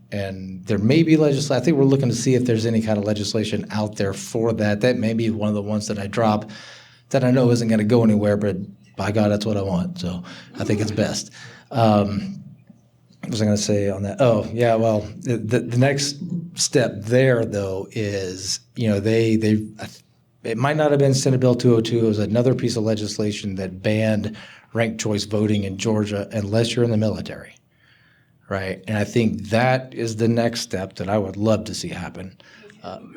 [SPEAKER 2] there may be legislation. I think we're looking to see if there's any kind of legislation out there for that. That may be one of the ones that I drop that I know isn't going to go anywhere, but by God, that's what I want. So I think it's best. What was I going to say on that? Oh, yeah, well, the next step there, though, is, it might not have been Senate Bill 202. It was another piece of legislation that banned ranked choice voting in Georgia unless you're in the military, right? And I think that is the next step that I would love to see happen.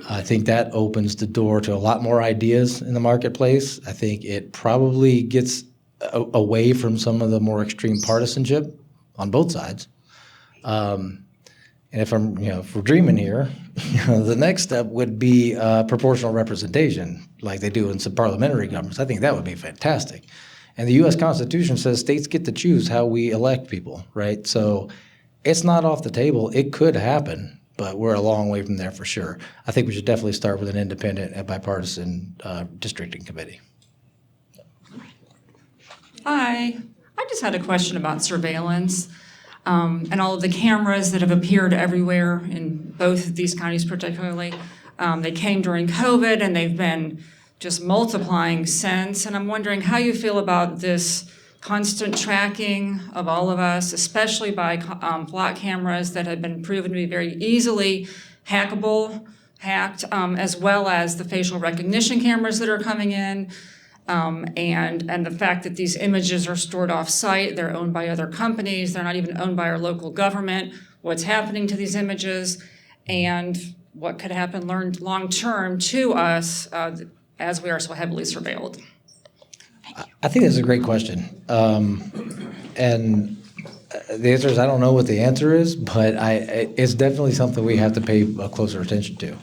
[SPEAKER 2] I think that opens the door to a lot more ideas in the marketplace. I think it probably gets away from some of the more extreme partisanship on both sides. And if we're dreaming here, the next step would be proportional representation, like they do in some parliamentary governments. I think that would be fantastic. And the U.S. Constitution says states get to choose how we elect people, right? So it's not off the table. It could happen, but we're a long way from there for sure. I think we should definitely start with an independent and bipartisan districting committee.
[SPEAKER 9] Hi, I just had a question about surveillance and all of the cameras that have appeared everywhere in both of these counties particularly. They came during COVID and they've been just multiplying since. And I'm wondering how you feel about this constant tracking of all of us, especially by flock cameras that have been proven to be very easily hacked, as well as the facial recognition cameras that are coming in. And the fact that these images are stored off-site, they're owned by other companies, they're not even owned by our local government, what's happening to these images, and what could happen long-term to us as we are so heavily surveilled.
[SPEAKER 2] I think that's a great question. And the answer is I don't know what the answer is, but it's definitely something we have to pay a closer attention to.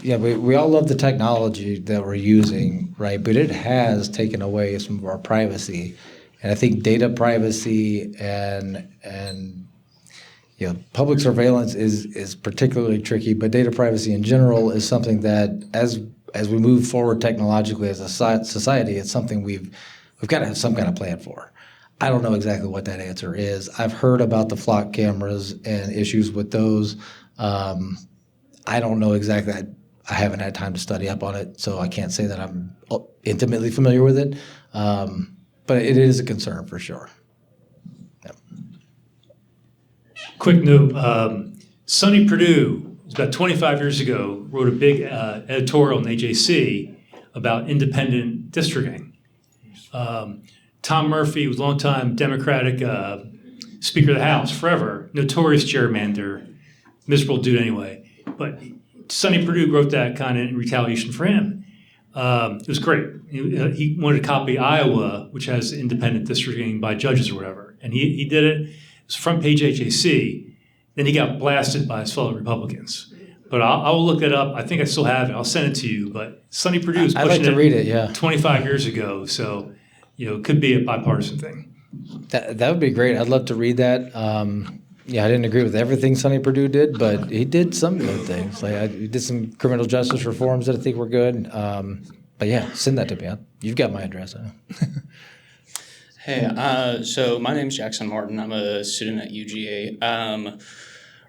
[SPEAKER 2] We all love the technology that we're using, right? But it has taken away some of our privacy. And I think data privacy and public surveillance is particularly tricky, but data privacy in general is something that as we move forward technologically as a society, it's something we've got to have some kind of plan for. I don't know exactly what that answer is. I've heard about the flock cameras and issues with those. I don't know exactly. I haven't had time to study up on it, so I can't say that I'm intimately familiar with it. But it is a concern for sure. Yep.
[SPEAKER 11] Quick note, Sonny Perdue, about 25 years ago, wrote a big editorial in AJC about independent districting. Tom Murphy was a longtime Democratic Speaker of the House forever, notorious gerrymander, miserable dude anyway. But Sonny Perdue wrote that kind of in retaliation for him. It was great. He wanted to copy Iowa, which has independent districting by judges or whatever. And he did it. It was front page AJC. Then he got blasted by his fellow Republicans. But I will look it up. I think I still have it. I'll send it to you. But Sonny Perdue was pushing
[SPEAKER 2] I'd like to read it, yeah.
[SPEAKER 11] 25 years ago. So, it could be a bipartisan thing.
[SPEAKER 2] That would be great. I'd love to read that. I didn't agree with everything Sonny Perdue did, but he did some good things. He did some criminal justice reforms that I think were good. But yeah, send that to me. You've got my address. I know.
[SPEAKER 12] Hey, so my name's Jackson Martin. I'm a student at UGA.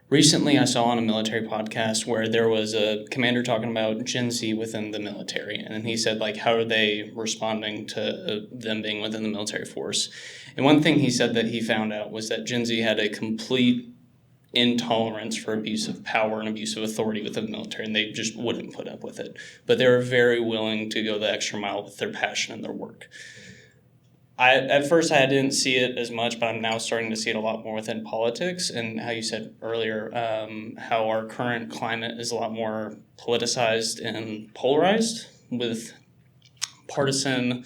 [SPEAKER 12] Recently, I saw on a military podcast where there was a commander talking about Gen Z within the military. And he said, how are they responding to them being within the military force? And one thing he said that he found out was that Gen Z had a complete intolerance for abuse of power and abuse of authority within the military, and they just wouldn't put up with it. But they were very willing to go the extra mile with their passion and their work. At first, I didn't see it as much, but I'm now starting to see it a lot more within politics, and how you said earlier, how our current climate is a lot more politicized and polarized. with partisan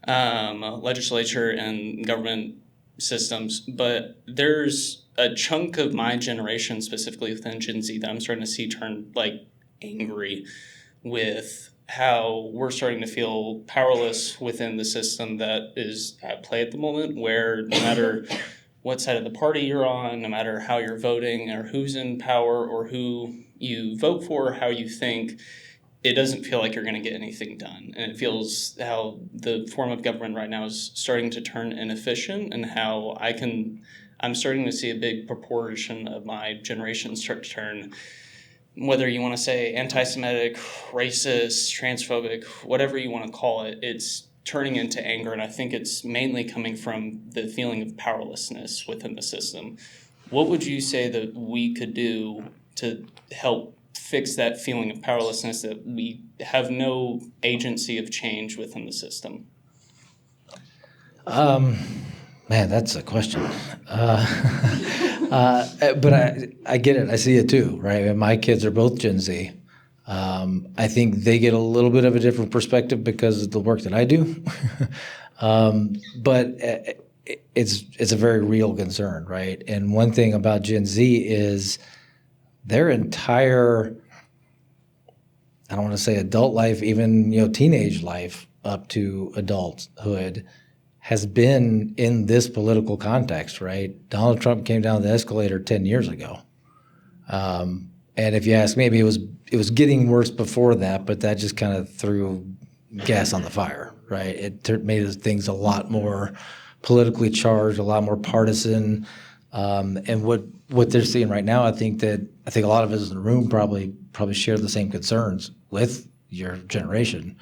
[SPEAKER 12] legislature and government systems, but there's a chunk of my generation, specifically within Gen Z, that I'm starting to see turn like angry with how we're starting to feel powerless within the system that is at play at the moment, where no matter what side of the party you're on, no matter how you're voting or who's in power or who you vote for, how you think, it doesn't feel like you're going to get anything done. And it feels how the form of government right now is starting to turn inefficient, and how I'm starting to see a big proportion of my generation start to turn, whether you want to say anti-Semitic, racist, transphobic, whatever you want to call it, it's turning into anger. And I think it's mainly coming from the feeling of powerlessness within the system. What would you say that we could do to help fix that feeling of powerlessness, that we have no agency of change within the system?
[SPEAKER 2] Man, that's a question. But I get it. I see it too, right? And my kids are both Gen Z. I think they get a little bit of a different perspective because of the work that I do. But it's a very real concern, right? And one thing about Gen Z is their entire, I don't want to say adult life, even teenage life up to adulthood has been in this political context, right? Donald Trump came down the escalator 10 years ago. And if you ask me, maybe it was getting worse before that, but that just kind of threw gas on the fire, right? It made things a lot more politically charged, a lot more partisan. And what they're seeing right now, I think a lot of us in the room probably share the same concerns with your generation.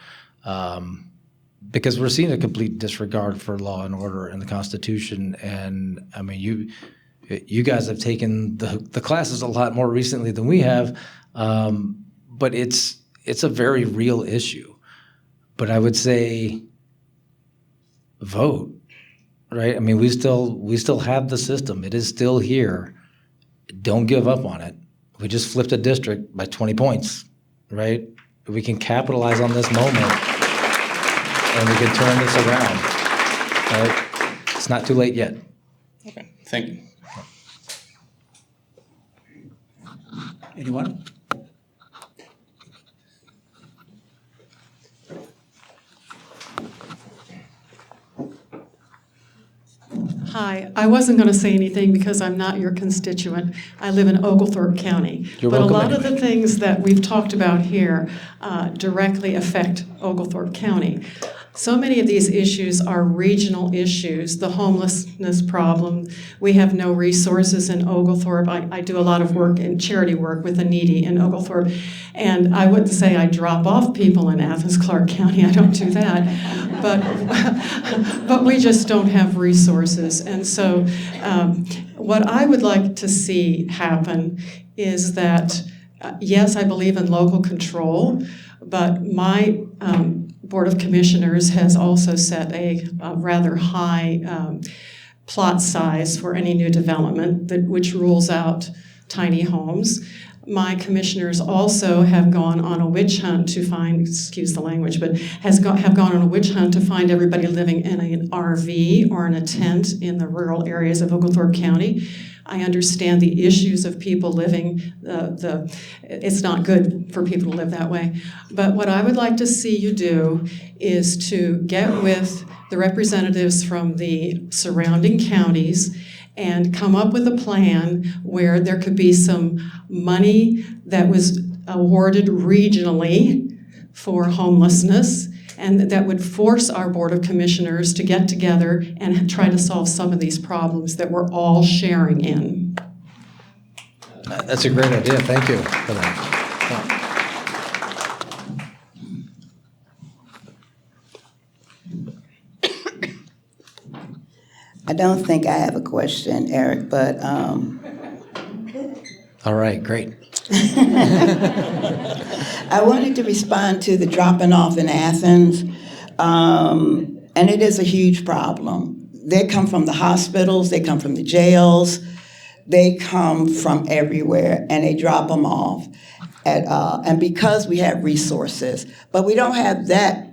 [SPEAKER 2] Because we're seeing a complete disregard for law and order and the Constitution. And I mean, you guys have taken the classes a lot more recently than we have, but it's a very real issue. But I would say vote, right? I mean, we still have the system. It is still here. Don't give up on it. We just flipped a district by 20 points, right? We can capitalize on this moment, and we can turn this around, right? It's not too late yet.
[SPEAKER 12] Okay, thank you.
[SPEAKER 13] Anyone?
[SPEAKER 14] Hi, I wasn't going to say anything because I'm not your constituent. I live in Oglethorpe County.
[SPEAKER 2] You're
[SPEAKER 14] but
[SPEAKER 2] welcome
[SPEAKER 14] a lot of
[SPEAKER 2] anyway.
[SPEAKER 14] the things that we've talked about here directly affect Oglethorpe County. So many of these issues are regional issues. The homelessness problem, we have no resources in Oglethorpe. I do a lot of work in charity work with the needy in Oglethorpe. And I wouldn't say I drop off people in Athens, Clarke County. I don't do that. But we just don't have resources. And so what I would like to see happen is that, yes, I believe in local control, but my Board of Commissioners has also set a rather high plot size for any new development, which rules out tiny homes. My commissioners also have gone on a witch hunt to find, excuse the language, but have gone on a witch hunt to find everybody living in an RV or in a tent in the rural areas of Oglethorpe County. I understand the issues of people living, it's not good for people to live that way. But what I would like to see you do is to get with the representatives from the surrounding counties and come up with a plan where there could be some money that was awarded regionally for homelessness, and that would force our Board of Commissioners to get together and try to solve some of these problems that we're all sharing in.
[SPEAKER 2] That's a great idea. Thank you for that.
[SPEAKER 15] I don't think I have a question, Eric, but
[SPEAKER 2] All right, great.
[SPEAKER 15] I wanted to respond to the dropping off in Athens, and it is a huge problem. They come from the hospitals, they come from the jails, they come from everywhere, and they drop them off. and because we have resources, but we don't have that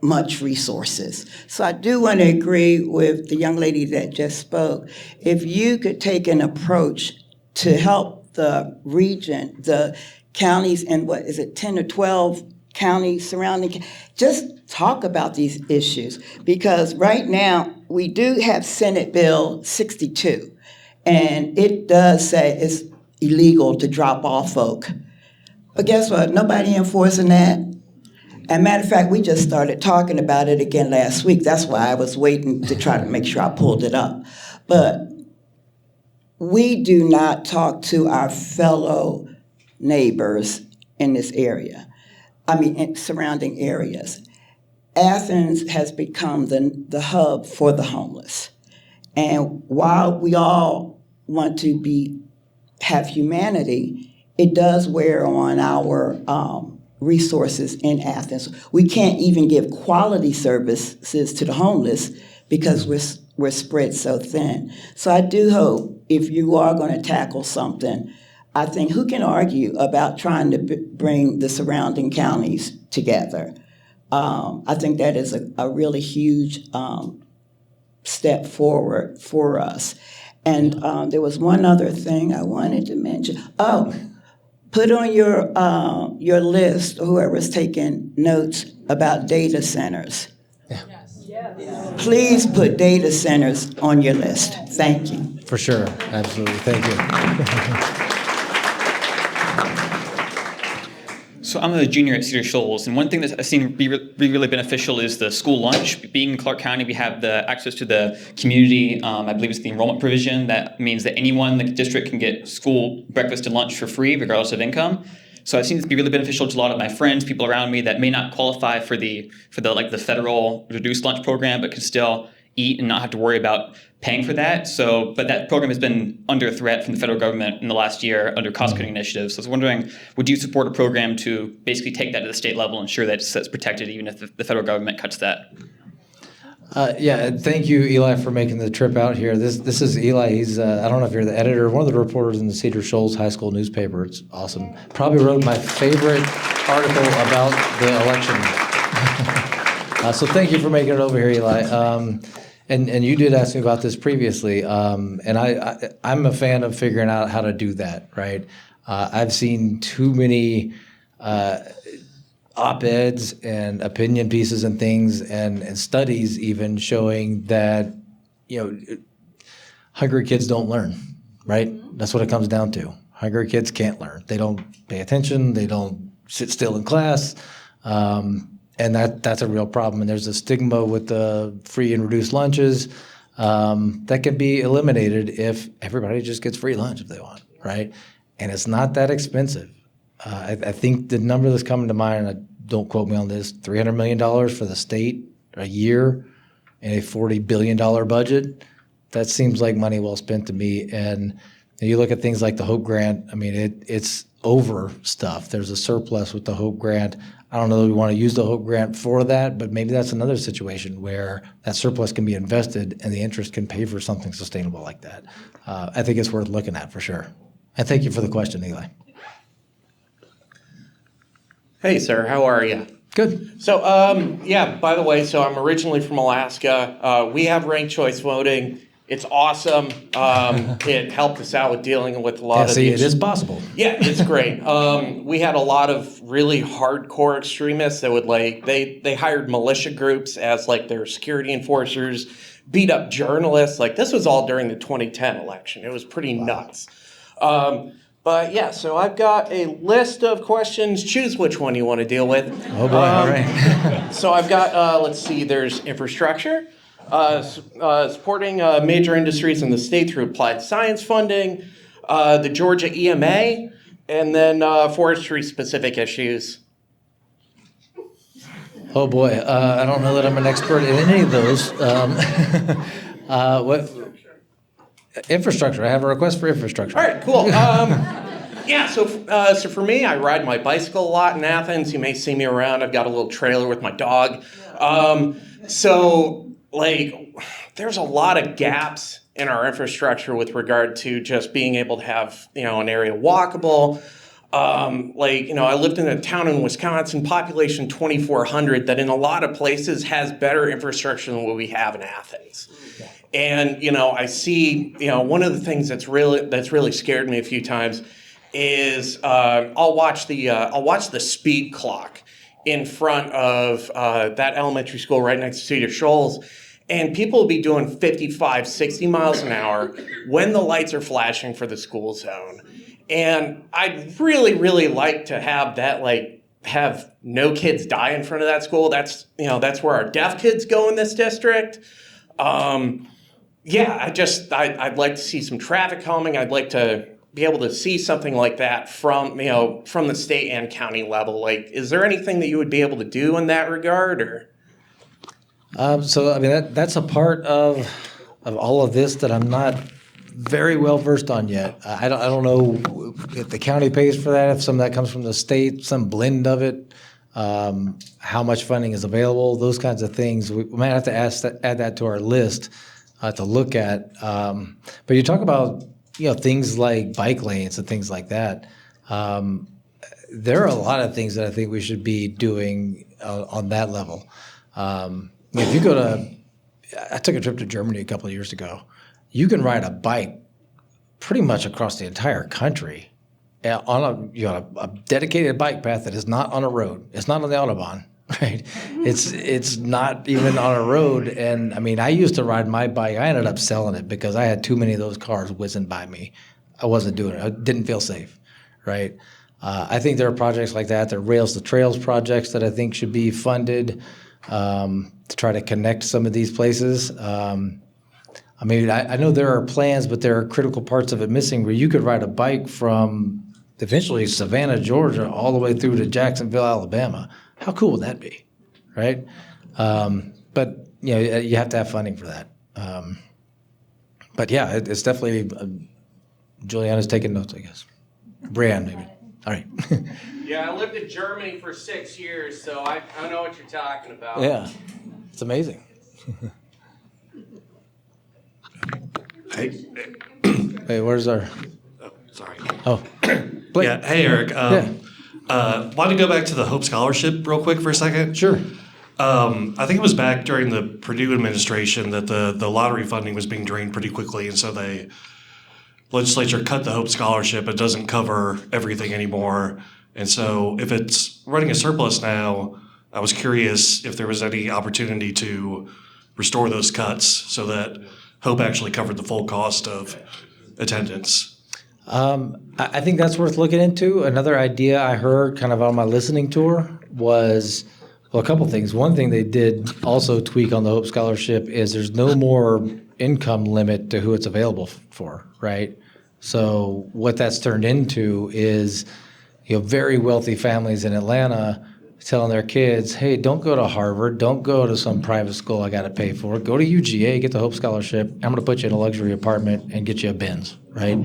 [SPEAKER 15] much resources. So I do want to agree with the young lady that just spoke. If you could take an approach to help the region, the counties, and 10 or 12 counties surrounding, just talk about these issues. Because right now, we do have Senate Bill 62, and it does say it's illegal to drop off folk. But guess what? Nobody enforcing that. And matter of fact, we just started talking about it again last week. That's why I was waiting to try to make sure I pulled it up. But we do not talk to our fellow neighbors in this area. I mean, in surrounding areas. Athens has become the hub for the homeless. And while we all want to have humanity, it does wear on our resources in Athens. We can't even give quality services to the homeless because we're spread so thin. So I do hope if you are going to tackle something, I think who can argue about trying to bring the surrounding counties together? I think that is a really huge step forward for us. And there was one other thing I wanted to mention. Oh, put on your list, whoever's taking notes, about data centers. Yeah. Please put data centers on your list. Thank you.
[SPEAKER 2] For sure. Absolutely. Thank you.
[SPEAKER 10] So I'm a junior at Cedar Shoals, and one thing that I've seen be really beneficial is the school lunch. Being in Clark County, we have the access to the community, I believe it's the enrollment provision. That means that anyone in the district can get school breakfast and lunch for free, regardless of income. So I've seen this be really beneficial to a lot of my friends, people around me that may not qualify for the federal reduced lunch program, but can still eat and not have to worry about paying for that. But that program has been under threat from the federal government in the last year under cost-cutting initiatives. So I was wondering, would you support a program to basically take that to the state level and ensure that it's protected even if the federal government cuts that?
[SPEAKER 2] Yeah, thank you, Eli, for making the trip out here. This is Eli. He's I don't know if you're the editor, one of the reporters in the Cedar Shoals High School newspaper. It's awesome. Probably wrote my favorite article about the election. So thank you for making it over here, Eli. And you did ask me about this previously, and I'm a fan of figuring out how to do that, right? I've seen too many op-eds and opinion pieces and things and studies even showing that, hungry kids don't learn, right? That's what it comes down to. Hungry kids can't learn. They don't pay attention. They don't sit still in class. And that's a real problem. And there's a stigma with the free and reduced lunches that can be eliminated if everybody just gets free lunch if they want, right? And it's not that expensive. I think the number that's coming to mind, and don't quote me on this, $300 million for the state a year and a $40 billion budget. That seems like money well spent to me. And you look at things like the Hope Grant, I mean, it's over stuff. There's a surplus with the Hope Grant. I don't know that we want to use the Hope Grant for that, but maybe that's another situation where that surplus can be invested and the interest can pay for something sustainable like that. I think it's worth looking at for sure. And thank you for the question, Eli.
[SPEAKER 13] Hey, sir, how are you?
[SPEAKER 2] Good.
[SPEAKER 13] So, by the way, so I'm originally from Alaska. We have ranked choice voting. It's awesome. It helped us out with dealing with a lot of
[SPEAKER 2] these. It is possible.
[SPEAKER 13] Yeah, it's great. We had a lot of really hardcore extremists that would they hired militia groups as their security enforcers, beat up journalists. This was all during the 2010 election. It was pretty nuts. But yeah, so I've got a list of questions. Choose which one you want to deal with.
[SPEAKER 2] Oh boy, all right.
[SPEAKER 13] So I've got, let's see, there's infrastructure, supporting major industries in the state through applied science funding, the Georgia EMA, and then forestry-specific issues.
[SPEAKER 2] Oh boy, I don't know that I'm an expert in any of those. What? Infrastructure. I have a request for infrastructure.
[SPEAKER 13] All right, cool. So for me, I ride my bicycle a lot in Athens. You may see me around. I've got a little trailer with my dog. There's a lot of gaps in our infrastructure with regard to just being able to have, an area walkable. Like, you know, I lived in a town in Wisconsin, population 2,400, that in a lot of places has better infrastructure than what we have in Athens. And, you know, I see, you know, one of the things that's really scared me a few times is I'll watch the speed clock in front of that elementary school right next to Cedar Shoals. And people will be doing 55, 60 miles an hour when the lights are flashing for the school zone. And I'd really, really like to have that, like, have no kids die in front of that school. That's, you know, that's where our deaf kids go in this district. Yeah, I'd like to see some traffic calming. I'd like to be able to see something like that from, you know, from the state and county level. Like, is there anything that you would be able to do in that regard, or?
[SPEAKER 2] So I mean that's a part of all of this that I'm not very well versed on yet. I don't know if the county pays for that, if some of that comes from the state, some blend of it, how much funding is available, those kinds of things. We might have to add that to our list to look at. But you talk about, you know, things like bike lanes and things like that. There are a lot of things that I think we should be doing on that level. If you go to, I took a trip to Germany a couple of years ago. You can ride a bike pretty much across the entire country on a dedicated bike path that is not on a road. It's not on the Autobahn, right? It's not even on a road. And I mean, I used to ride my bike. I ended up selling it because I had too many of those cars whizzing by me. I wasn't doing it. I didn't feel safe, right? I think there are projects like that. There are Rails to Trails projects that I think should be funded to try to connect some of these places. I mean, I know there are plans, but there are critical parts of it missing where you could ride a bike from eventually Savannah, Georgia, all the way through to Jacksonville, Alabama. How cool would that be, right? But, you know, you have to have funding for that. But yeah, it's definitely, Juliana's taking notes, I guess. Brianne, maybe. All right.
[SPEAKER 13] Yeah, I lived in Germany for 6 years, so I know what you're talking about.
[SPEAKER 2] Yeah, it's amazing. Hey, where's our?
[SPEAKER 17] Oh, sorry.
[SPEAKER 2] Oh, Blake.
[SPEAKER 17] Yeah. Hey, Eric. Want to go back to the Hope Scholarship real quick for a second?
[SPEAKER 2] Sure.
[SPEAKER 17] I think it was back during the Purdue administration that the lottery funding was being drained pretty quickly, and so the legislature cut the Hope Scholarship. It doesn't cover everything anymore, and so if it's running a surplus now, I was curious if there was any opportunity to restore those cuts so that Hope actually covered the full cost of attendance.
[SPEAKER 2] I think that's worth looking into. Another idea I heard kind of on my listening tour was, well, a couple things. One thing they did also tweak on the Hope Scholarship is there's no more income limit to who it's available for, right? So what that's turned into is, you know, very wealthy families in Atlanta telling their kids, hey, don't go to Harvard, don't go to some private school I got to pay for. Go to UGA, get the Hope Scholarship. I'm going to put you in a luxury apartment and get you a Benz, right?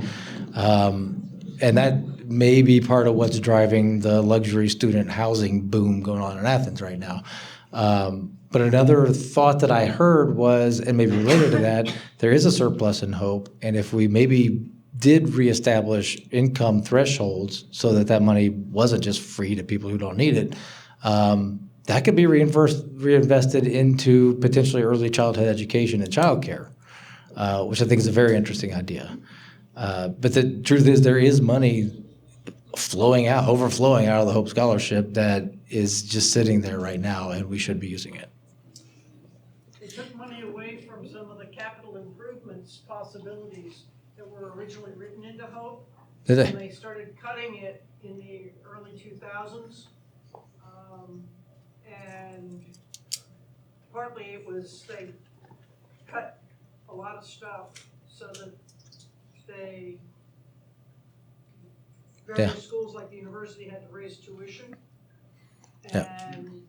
[SPEAKER 2] And that may be part of what's driving the luxury student housing boom going on in Athens right now. But another thought that I heard was, and maybe related to that, there is a surplus in Hope, and if we maybe did reestablish income thresholds so that money wasn't just free to people who don't need it, that could be reinvested into potentially early childhood education and childcare, which I think is a very interesting idea. But the truth is there is money overflowing out of the Hope Scholarship that is just sitting there right now, and we should be using it.
[SPEAKER 18] They took money away from some of the capital improvements possibilities that were originally written into Hope.
[SPEAKER 2] Did they?
[SPEAKER 18] And they started cutting it in the early 2000s. And partly it was they cut a lot of stuff so that various schools like the university had to raise tuition. And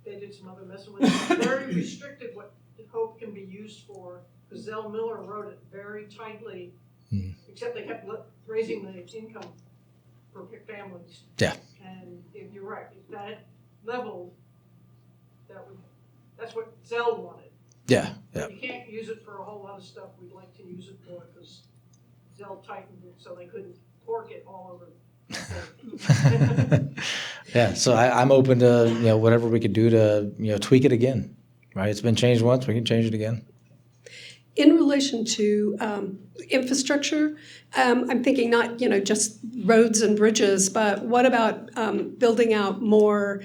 [SPEAKER 18] they did some other messing with it. It's very restricted what Hope can be used for, because Zell Miller wrote it very tightly, except they kept raising the income for families.
[SPEAKER 2] Yeah.
[SPEAKER 18] And if you're right, if that leveled, that's what Zell wanted.
[SPEAKER 2] Yeah.
[SPEAKER 18] You can't use it for a whole lot of stuff we'd like to use it for, because Zell tightened it so they couldn't pork it all over
[SPEAKER 2] Yeah, so I'm open to, whatever we could do to, tweak it again, right? It's been changed once, we can change it again.
[SPEAKER 19] In relation to infrastructure, I'm thinking not, just roads and bridges, but what about building out more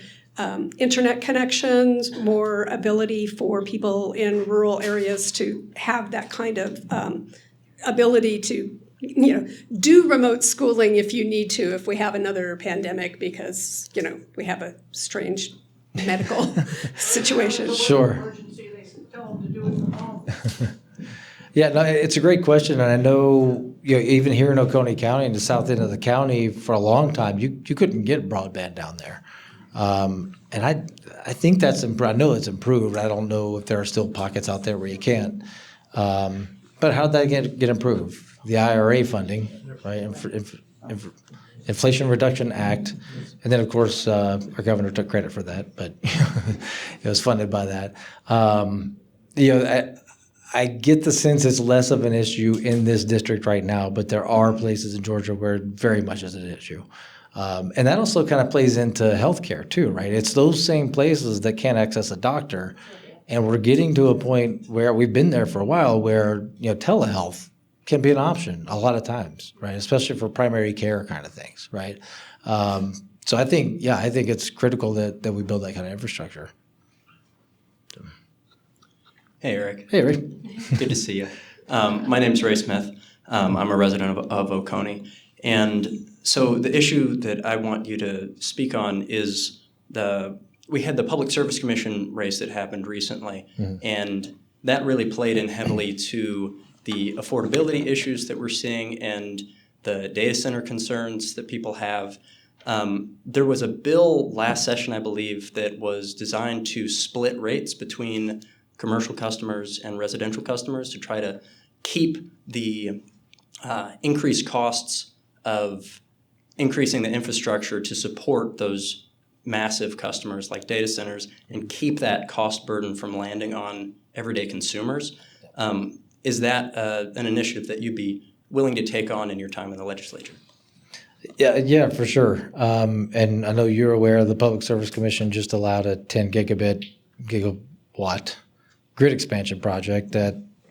[SPEAKER 19] internet connections, more ability for people in rural areas to have that kind of ability to, do remote schooling if you need to, if we have another pandemic because, we have a strange medical situation.
[SPEAKER 2] Sure. Yeah, no, it's a great question, and I know, even here in Oconee County, in the south end of the county, for a long time, you couldn't get broadband down there. And I think that's I know it's improved. I don't know if there are still pockets out there where you can't. But how'd that get improved? The IRA funding, right? Inflation Reduction Act, and then of course our governor took credit for that, but it was funded by that. I get the sense it's less of an issue in this district right now, but there are places in Georgia where it very much is an issue. And that also kind of plays into healthcare too, right? It's those same places that can't access a doctor. And we're getting to a point where we've been there for a while where, telehealth can be an option a lot of times, right? Especially for primary care kind of things, right? So I think it's critical that we build that kind of infrastructure.
[SPEAKER 4] Hey, Eric.
[SPEAKER 2] Hey, Rick.
[SPEAKER 4] Good to see you. My name's Ray Smith. I'm a resident of Oconee. And so the issue that I want you to speak on is we had the Public Service Commission race that happened recently, and that really played in heavily to the affordability issues that we're seeing and the data center concerns that people have. There was a bill last session, I believe, that was designed to split rates between commercial customers and residential customers to try to keep the increased costs of increasing the infrastructure to support those massive customers like data centers and keep that cost burden from landing on everyday consumers. Is that an initiative that you'd be willing to take on in your time in the legislature?
[SPEAKER 2] Yeah, for sure. And I know you're aware the Public Service Commission just allowed a 10 gigawatt grid expansion project.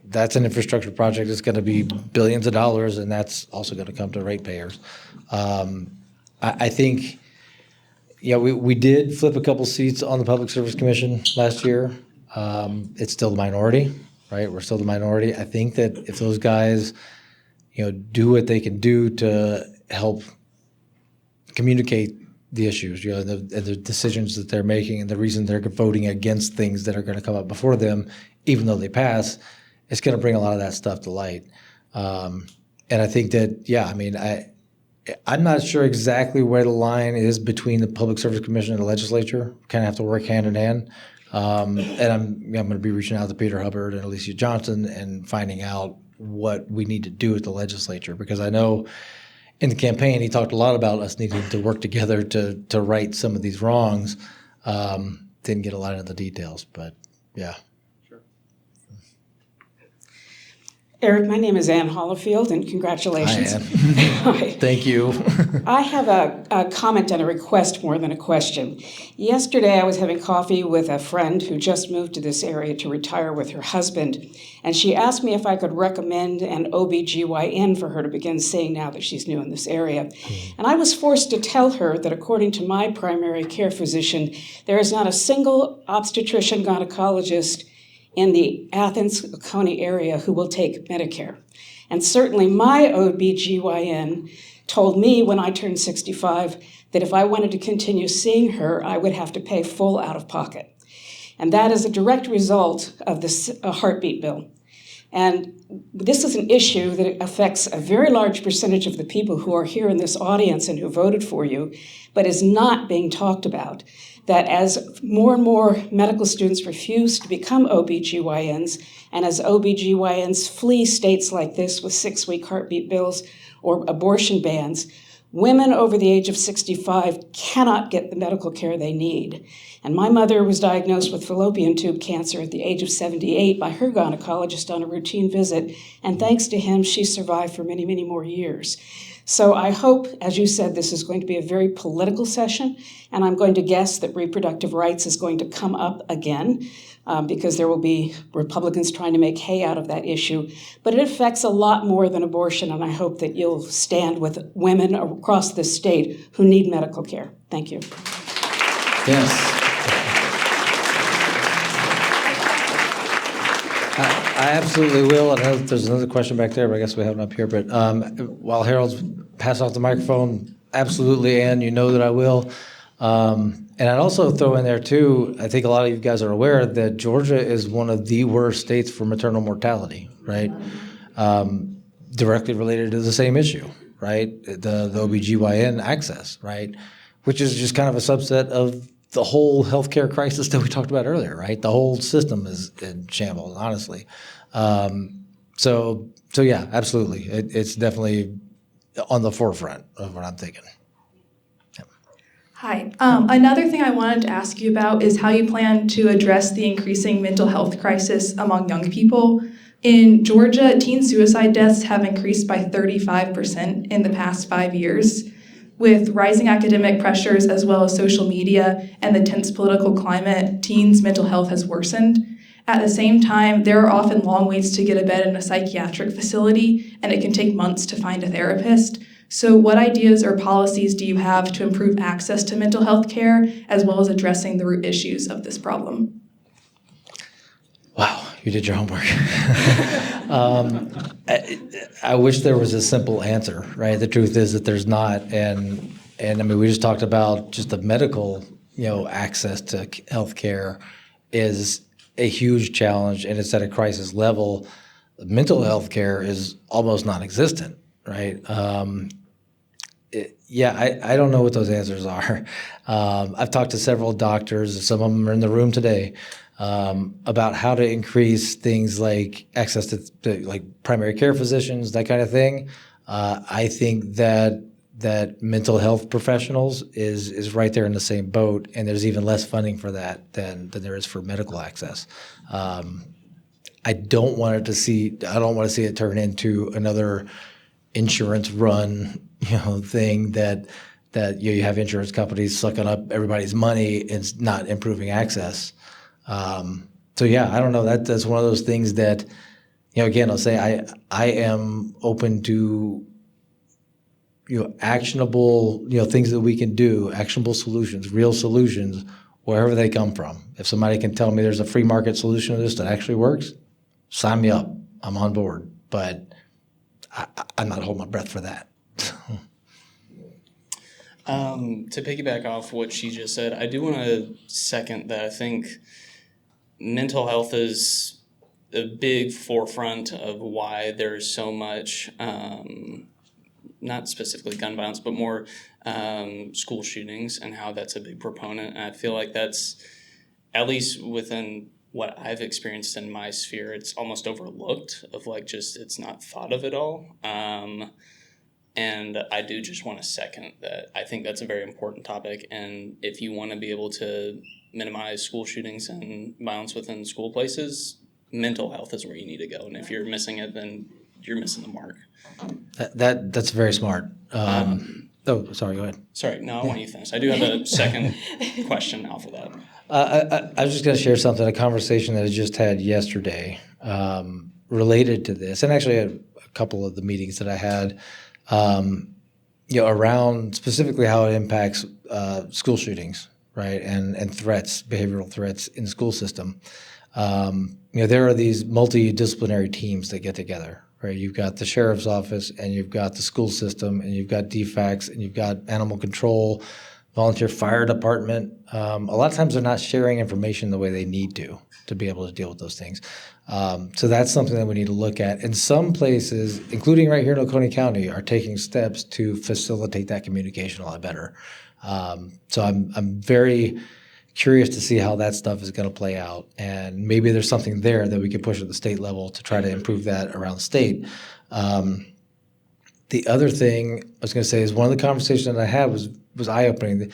[SPEAKER 2] That's an infrastructure project that's going to be billions of dollars, and that's also going to come to ratepayers. I think, we did flip a couple seats on the Public Service Commission last year. It's still the minority, right? We're still the minority. I think that if those guys, do what they can do to help communicate the issues, the decisions that they're making and the reason they're voting against things that are going to come up before them, even though they pass, it's going to bring a lot of that stuff to light. And I think that, I'm not sure exactly where the line is between the Public Service Commission and the legislature. Kind of have to work hand in hand. And I'm going to be reaching out to Peter Hubbard and Alicia Johnson and finding out what we need to do with the legislature, because I know in the campaign he talked a lot about us needing to work together to right some of these wrongs. Didn't get a lot into the details, but yeah.
[SPEAKER 20] Eric, my name is Ann Hollifield, and congratulations.
[SPEAKER 2] Hi, Ann.
[SPEAKER 20] Hi.
[SPEAKER 2] Thank you.
[SPEAKER 20] I have a comment and a request more than a question. Yesterday, I was having coffee with a friend who just moved to this area to retire with her husband, and she asked me if I could recommend an OBGYN for her to begin seeing now that she's new in this area. And I was forced to tell her that according to my primary care physician, there is not a single obstetrician gynecologist in the Athens-Oconee area who will take Medicare. And certainly my OBGYN told me when I turned 65 that if I wanted to continue seeing her, I would have to pay full out-of-pocket. And that is a direct result of this heartbeat bill. And this is an issue that affects a very large percentage of the people who are here in this audience and who voted for you, but is not being talked about. That as more and more medical students refuse to become OBGYNs, and as OBGYNs flee states like this with 6-week heartbeat bills or abortion bans, Women over the age of 65 cannot get the medical care they need. And my mother was diagnosed with fallopian tube cancer at the age of 78 by her gynecologist on a routine visit, and thanks to him, she survived for many, many more years. So I hope, as you said, this is going to be a very political session, and I'm going to guess that reproductive rights is going to come up again, because there will be Republicans trying to make hay out of that issue. But it affects a lot more than abortion, and I hope that you'll stand with women across this state who need medical care. Thank you.
[SPEAKER 2] Yes. I absolutely will, and there's another question back there, but I guess we have it up here. But while Harold's passing off the microphone, absolutely, Ann, you know that I will. And I'd also throw in there, too, I think a lot of you guys are aware that Georgia is one of the worst states for maternal mortality, right? Directly related to the same issue, right? The OBGYN access, right? Which is just kind of a subset of the whole healthcare crisis that we talked about earlier, right? The whole system is in shambles, honestly. So yeah, absolutely. It's definitely on the forefront of what I'm thinking.
[SPEAKER 3] Hi. Another thing I wanted to ask you about is how you plan to address the increasing mental health crisis among young people. In Georgia, teen suicide deaths have increased by 35% in the past 5 years. With rising academic pressures as well as social media and the tense political climate, teens' mental health has worsened. At the same time, there are often long waits to get a bed in a psychiatric facility, and it can take months to find a therapist. So what ideas or policies do you have to improve access to mental health care, as well as addressing the root issues of this problem?
[SPEAKER 2] Wow, you did your homework. I wish there was a simple answer, right? The truth is that there's not, and I mean, we just talked about just the medical, access to health care is a huge challenge, and it's at a crisis level. Mental health care is almost non-existent, right? I don't know what those answers are. I've talked to several doctors, some of them are in the room today, about how to increase things like access to like primary care physicians, that kind of thing. I think that mental health professionals is right there in the same boat, and there's even less funding for that than there is for medical access. I don't want to see it turn into another insurance run, thing that you have insurance companies sucking up everybody's money and not improving access. So yeah, I don't know. That's one of those things that, again, I'll say I am open to, actionable, things that we can do, actionable solutions, real solutions, wherever they come from. If somebody can tell me there's a free market solution to this that actually works, sign me up. I'm on board. But I'm not holding my breath for that.
[SPEAKER 12] To piggyback off what she just said, I do want to second that. I think mental health is a big forefront of why there's so much, not specifically gun violence, but more school shootings, and how that's a big proponent. And I feel like that's, at least within what I've experienced in my sphere, it's almost overlooked, of like just it's not thought of at all. And I do just want to second that. I think that's a very important topic, and if you want to be able to minimize school shootings and violence within school places, mental health is where you need to go. And if you're missing it, then you're missing the mark.
[SPEAKER 2] That's very smart. Sorry, go ahead.
[SPEAKER 12] Sorry, no, I want you to finish. I do have a second question off of that.
[SPEAKER 2] I was just going to share something, a conversation that I just had yesterday related to this, and actually a couple of the meetings that I had, around specifically how it impacts school shootings, right, and threats, behavioral threats in the school system. There are these multidisciplinary teams that get together, right? You've got the sheriff's office, and you've got the school system, and you've got DFACS, and you've got animal control, volunteer fire department. A lot of times they're not sharing information the way they need to be able to deal with those things. So that's something that we need to look at. And some places, including right here in Oconee County, are taking steps to facilitate that communication a lot better. So I'm very curious to see how that stuff is going to play out. And maybe there's something there that we could push at the state level to try to improve that around the state. The other thing I was going to say is one of the conversations that I had was eye-opening.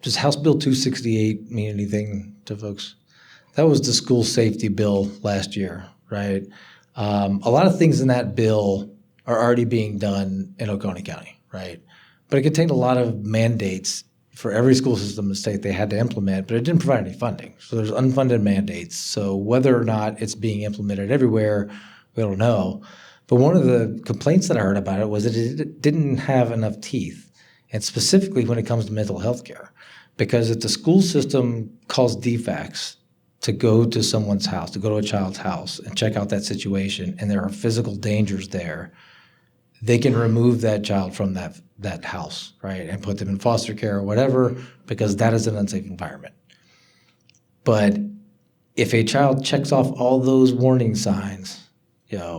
[SPEAKER 2] Does House Bill 268 mean anything to folks? That was the school safety bill last year, right? A lot of things in that bill are already being done in Oconee County, right? But it contained a lot of mandates for every school system in the state they had to implement, but it didn't provide any funding. So there's unfunded mandates. So whether or not it's being implemented everywhere, we don't know. But one of the complaints that I heard about it was that it didn't have enough teeth, and specifically when it comes to mental health care. Because if the school system calls DFACS to go to someone's house, to go to a child's house and check out that situation, and there are physical dangers there, they can remove that child from that house, right, and put them in foster care or whatever, because that is an unsafe environment. But if a child checks off all those warning signs,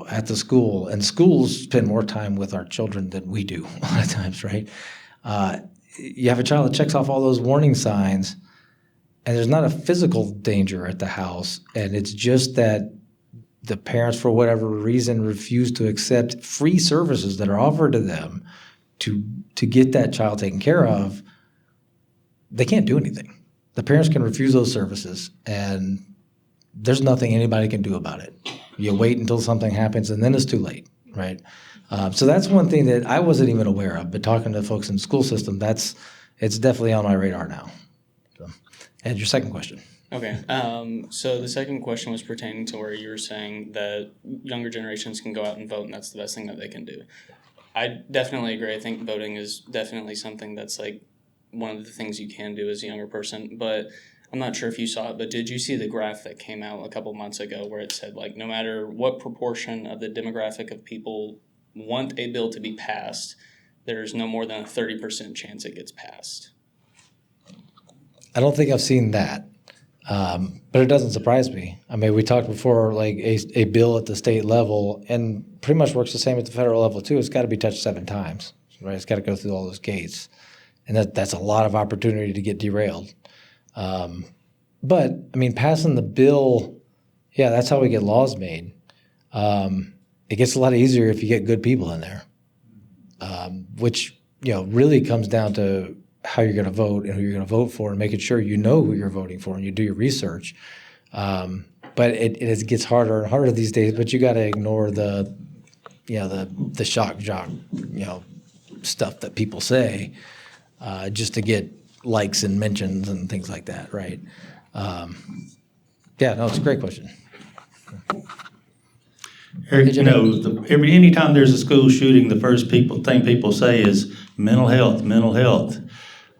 [SPEAKER 2] at the school, and schools spend more time with our children than we do a lot of times, right? You have a child that checks off all those warning signs, and there's not a physical danger at the house, and it's just that the parents, for whatever reason, refuse to accept free services that are offered to them to get that child taken care of. They can't do anything. The parents can refuse those services, and there's nothing anybody can do about it. You wait until something happens, and then it's too late, right? So that's one thing that I wasn't even aware of, but talking to folks in the school system, it's definitely on my radar now. So, and your second question.
[SPEAKER 12] Okay, so the second question was pertaining to where you were saying that younger generations can go out and vote, and that's the best thing that they can do. I definitely agree. I think voting is definitely something that's like one of the things you can do as a younger person, but I'm not sure if you saw it, but did you see the graph that came out a couple months ago where it said, like, no matter what proportion of the demographic of people want a bill to be passed, there's no more than a 30% chance it gets passed?
[SPEAKER 2] I don't think I've seen that, but it doesn't surprise me. I mean, we talked before, like a bill at the state level, and pretty much works the same at the federal level too. It's got to be touched 7 times, right? It's got to go through all those gates, and that's a lot of opportunity to get derailed. But I mean, passing the bill, yeah, that's how we get laws made. It gets a lot easier if you get good people in there, which, really comes down to how you're going to vote and who you're going to vote for, and making sure you know who you're voting for and you do your research. But it gets harder and harder these days, but you got to ignore the shock jock, stuff that people say, just to get likes and mentions and things like that, right? It's a great question.
[SPEAKER 16] Eric, anytime there's a school shooting, the first thing people say is mental health, mental health.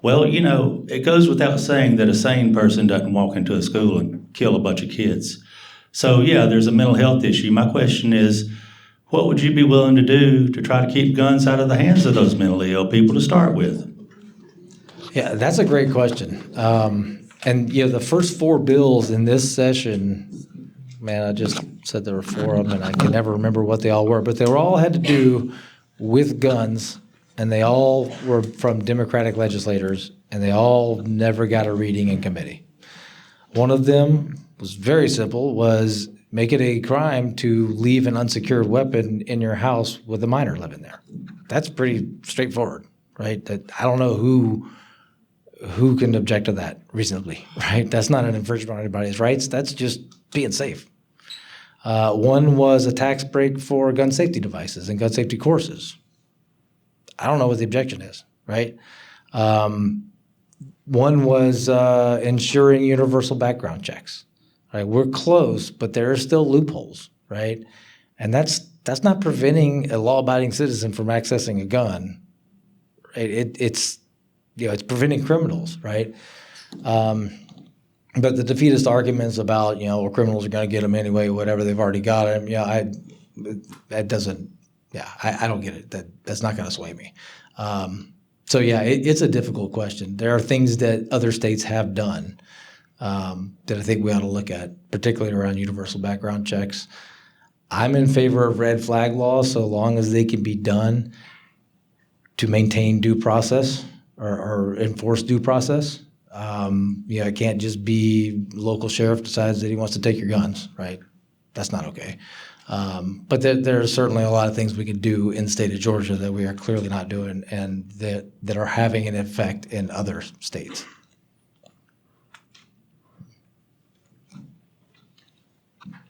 [SPEAKER 16] Well, it goes without saying that a sane person doesn't walk into a school and kill a bunch of kids. So yeah, there's a mental health issue. My question is, what would you be willing to do to try to keep guns out of the hands of those mentally ill people to start with?
[SPEAKER 2] Yeah, that's a great question. And the first 4 bills in this session, man, I just said there were 4 of them, and I can never remember what they all were, but they all had to do with guns, and they all were from Democratic legislators, and they all never got a reading in committee. One of them was very simple, was make it a crime to leave an unsecured weapon in your house with a minor living there. That's pretty straightforward, right? I don't know who can object to that reasonably, right? That's not an infringement on anybody's rights. That's just being safe. One was a tax break for gun safety devices and gun safety courses. I don't know what the objection is, right? One was ensuring universal background checks. Right? We're close, but there are still loopholes, right? And that's not preventing a law-abiding citizen from accessing a gun. Right? It's preventing criminals, right? But the defeatist arguments about, criminals are going to get them anyway, whatever, they've already got them. I don't get it. That's not going to sway me. It's a difficult question. There are things that other states have done that I think we ought to look at, particularly around universal background checks. I'm in favor of red flag laws so long as they can be done to maintain due process or enforce due process. It can't just be local sheriff decides that he wants to take your guns, right? That's not okay. But there are certainly a lot of things we can do in the state of Georgia that we are clearly not doing, and that are having an effect in other states.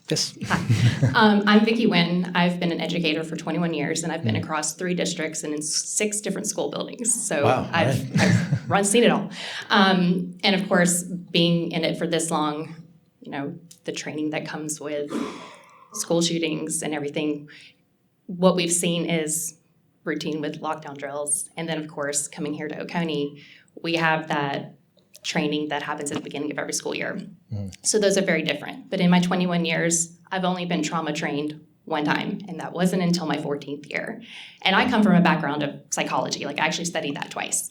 [SPEAKER 2] Yes.
[SPEAKER 1] Hi. I'm Vicki Wynn. I've been an educator for 21 years, and I've been across 3 districts and in 6 different school buildings. So
[SPEAKER 2] wow,
[SPEAKER 1] I've seen it all. And of course, being in it for this long, the training that comes with school shootings and everything, what we've seen is routine with lockdown drills. And then, of course, coming here to Oconee, we have that training that happens at the beginning of every school year. So those are very different. But in my 21 years, I've only been trauma trained one time, and that wasn't until my 14th year. And I come from a background of psychology. Like, I actually studied that twice.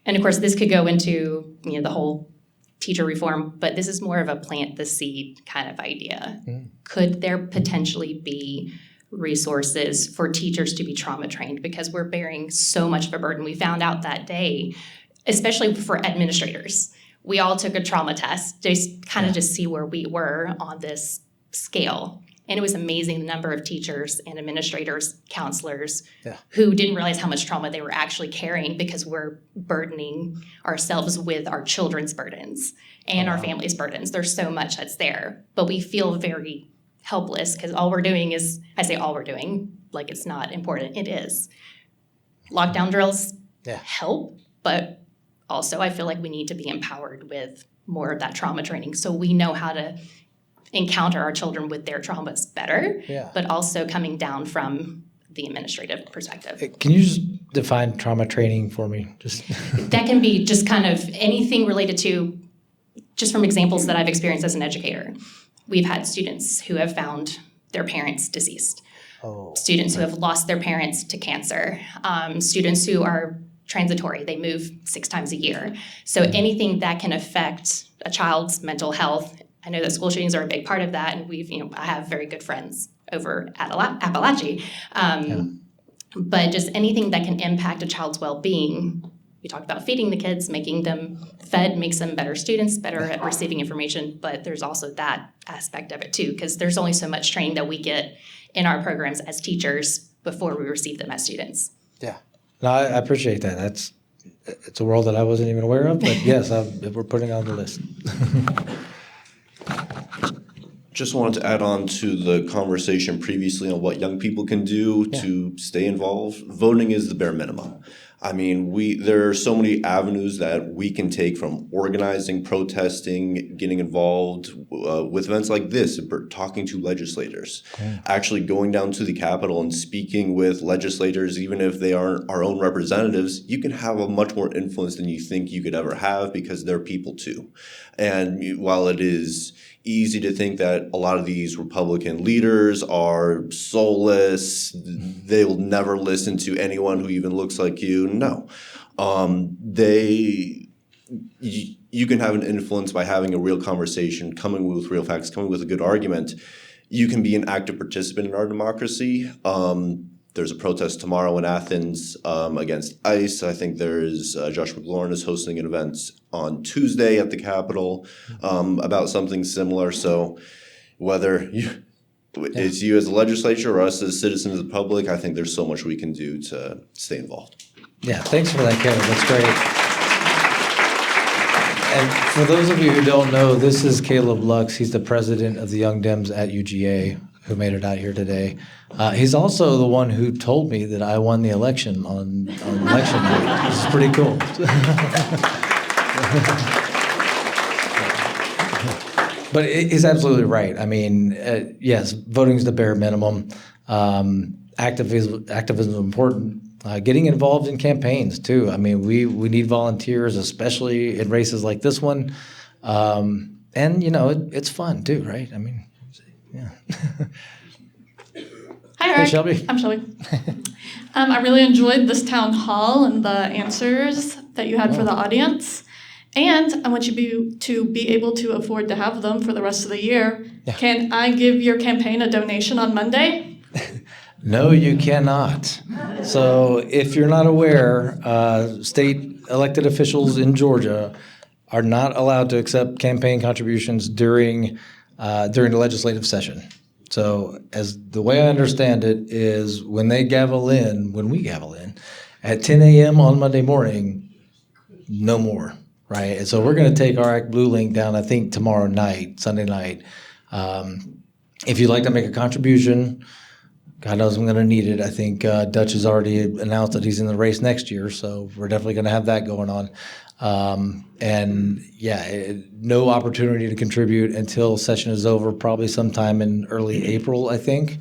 [SPEAKER 1] And of course, this could go into the whole teacher reform, but this is more of a plant the seed kind of idea. Could there potentially be resources for teachers to be trauma trained? Because we're bearing so much of a burden. We found out that day, especially for administrators, we all took a trauma test to kind of just see where we were on this scale. And it was amazing the number of teachers and administrators, counselors, who didn't realize how much trauma they were actually carrying, because we're burdening ourselves with our children's burdens and our families' burdens. There's so much that's there, but we feel very helpless because all we're doing is, I say all we're doing, like it's not important. It is. Lockdown drills help, but also I feel like we need to be empowered with more of that trauma training so we know how to encounter our children with their traumas better, but also coming down from the administrative perspective.
[SPEAKER 2] Can you just define trauma training for me?
[SPEAKER 1] That can be just kind of anything related to, just from examples that I've experienced as an educator. We've had students who have found their parents deceased, students who have lost their parents to cancer, students who are transitory, they move 6 times a year. So anything that can affect a child's mental health. I know that school shootings are a big part of that, and I have very good friends over at Appalachia. But just anything that can impact a child's well-being. We talked about feeding the kids, making them fed makes them better students, better at receiving information, but there's also that aspect of it too, because there's only so much training that we get in our programs as teachers before we receive them as students.
[SPEAKER 2] Yeah. No, I appreciate that. It's a world that I wasn't even aware of, but yes, we're putting it on the list.
[SPEAKER 6] Just wanted to add on to the conversation previously on what young people can do to stay involved. Voting is the bare minimum. I mean, there are so many avenues that we can take, from organizing, protesting, getting involved with events like this, talking to legislators, actually going down to the Capitol and speaking with legislators, even if they aren't our own representatives. You can have a much more influence than you think you could ever have, because they're people too. And while it is easy to think that a lot of these Republican leaders are soulless, they'll never listen to anyone who even looks like you. No. You can have an influence by having a real conversation, coming with real facts, coming with a good argument. You can be an active participant in our democracy. There's a protest tomorrow in Athens against ICE. I think there's Josh McLaurin is hosting an event on Tuesday at the Capitol about something similar. So whether it's you as a legislature or us as citizens of the public, I think there's so much we can do to stay involved.
[SPEAKER 2] Yeah, thanks for that, Kevin. That's great. And for those of you who don't know, this is Caleb Lux. He's the president of the Young Dems at UGA, who made it out here today. He's also the one who told me that I won the election on election night. This is pretty cool. But he's absolutely right. I mean, yes, voting is the bare minimum. Activism is important. Getting involved in campaigns too. I mean, we need volunteers, especially in races like this one. And it's fun too, right? I mean, yeah.
[SPEAKER 21] Hi, Eric.
[SPEAKER 2] Hey, Shelby.
[SPEAKER 21] I'm Shelby. I really enjoyed this town hall and the answers that you had for the audience. And I want you to be able to afford to have them for the rest of the year. Yeah. Can I give your campaign a donation on Monday?
[SPEAKER 2] No, you cannot. So if you're not aware, state elected officials in Georgia are not allowed to accept campaign contributions during the legislative session. So as the way I understand it is when we gavel in, at 10 a.m. on Monday morning, no more, right? And so we're going to take our Act Blue link down, I think, tomorrow night, Sunday night. If you'd like to make a contribution, God knows I'm going to need it. I think Dutch has already announced that he's in the race next year, so we're definitely going to have that going on. No opportunity to contribute until session is over, probably sometime in early April, I think.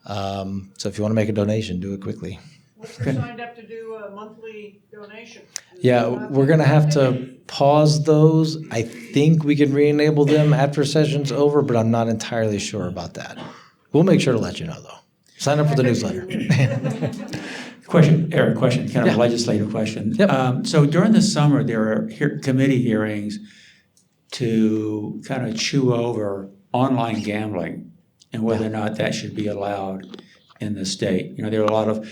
[SPEAKER 2] So if you want to make a donation, do it quickly.
[SPEAKER 18] What's signed up to do a monthly donation?
[SPEAKER 2] Yeah, we're going to have to pause those. I think we can re-enable them after session's over, but I'm not entirely sure about that. We'll make sure to let you know, though. Sign up for the newsletter.
[SPEAKER 5] Question, Eric, kind of a legislative question.
[SPEAKER 2] Yep.
[SPEAKER 5] So during the summer, there are committee hearings to kind of chew over online gambling and whether or not that should be allowed in the state. You know, there were a lot of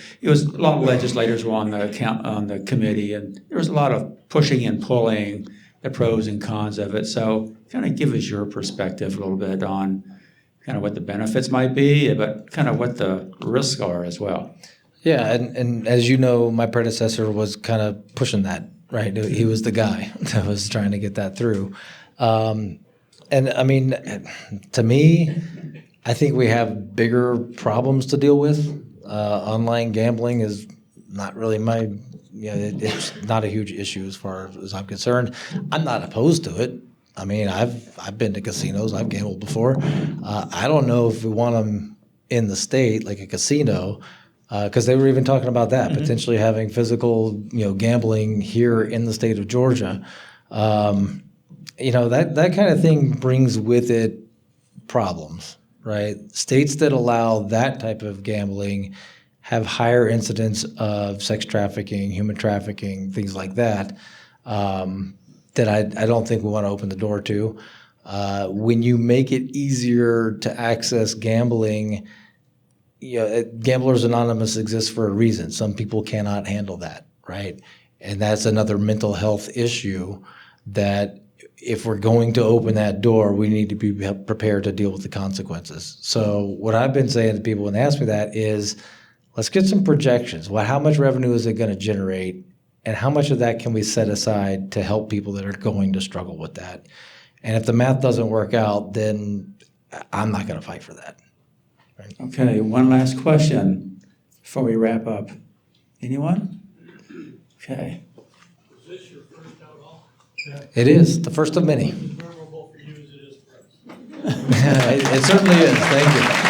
[SPEAKER 5] legislators were on the committee, and there was a lot of pushing and pulling, the pros and cons of it. So kind of give us your perspective a little bit on kind of what the benefits might be, but kind of what the risks are as well.
[SPEAKER 2] Yeah, and as you know, my predecessor was kind of pushing that, right? He was the guy that was trying to get that through. And I mean, to me, I think we have bigger problems to deal with. Online gambling is not really it's not a huge issue as far as I'm concerned. I'm not opposed to it. I mean, I've been to casinos. I've gambled before. I don't know if we want them in the state, like a casino, because they were even talking about that, potentially having physical, gambling here in the state of Georgia. That kind of thing brings with it problems, right? States that allow that type of gambling have higher incidence of sex trafficking, human trafficking, things like that, that I don't think we want to open the door to. When you make it easier to access gambling, Gamblers Anonymous exists for a reason. Some people cannot handle that, right? And that's another mental health issue that if we're going to open that door, we need to be prepared to deal with the consequences. So what I've been saying to people when they ask me that is, let's get some projections. How much revenue is it going to generate? And how much of that can we set aside to help people that are going to struggle with that? And if the math doesn't work out, then I'm not going to fight for that. Right?
[SPEAKER 5] Okay, one last question before we wrap up. Anyone? Okay.
[SPEAKER 11] Is this your first town hall?
[SPEAKER 2] It is, the first of many.
[SPEAKER 11] Memorable for you as it is for us.
[SPEAKER 2] It certainly is. Thank you.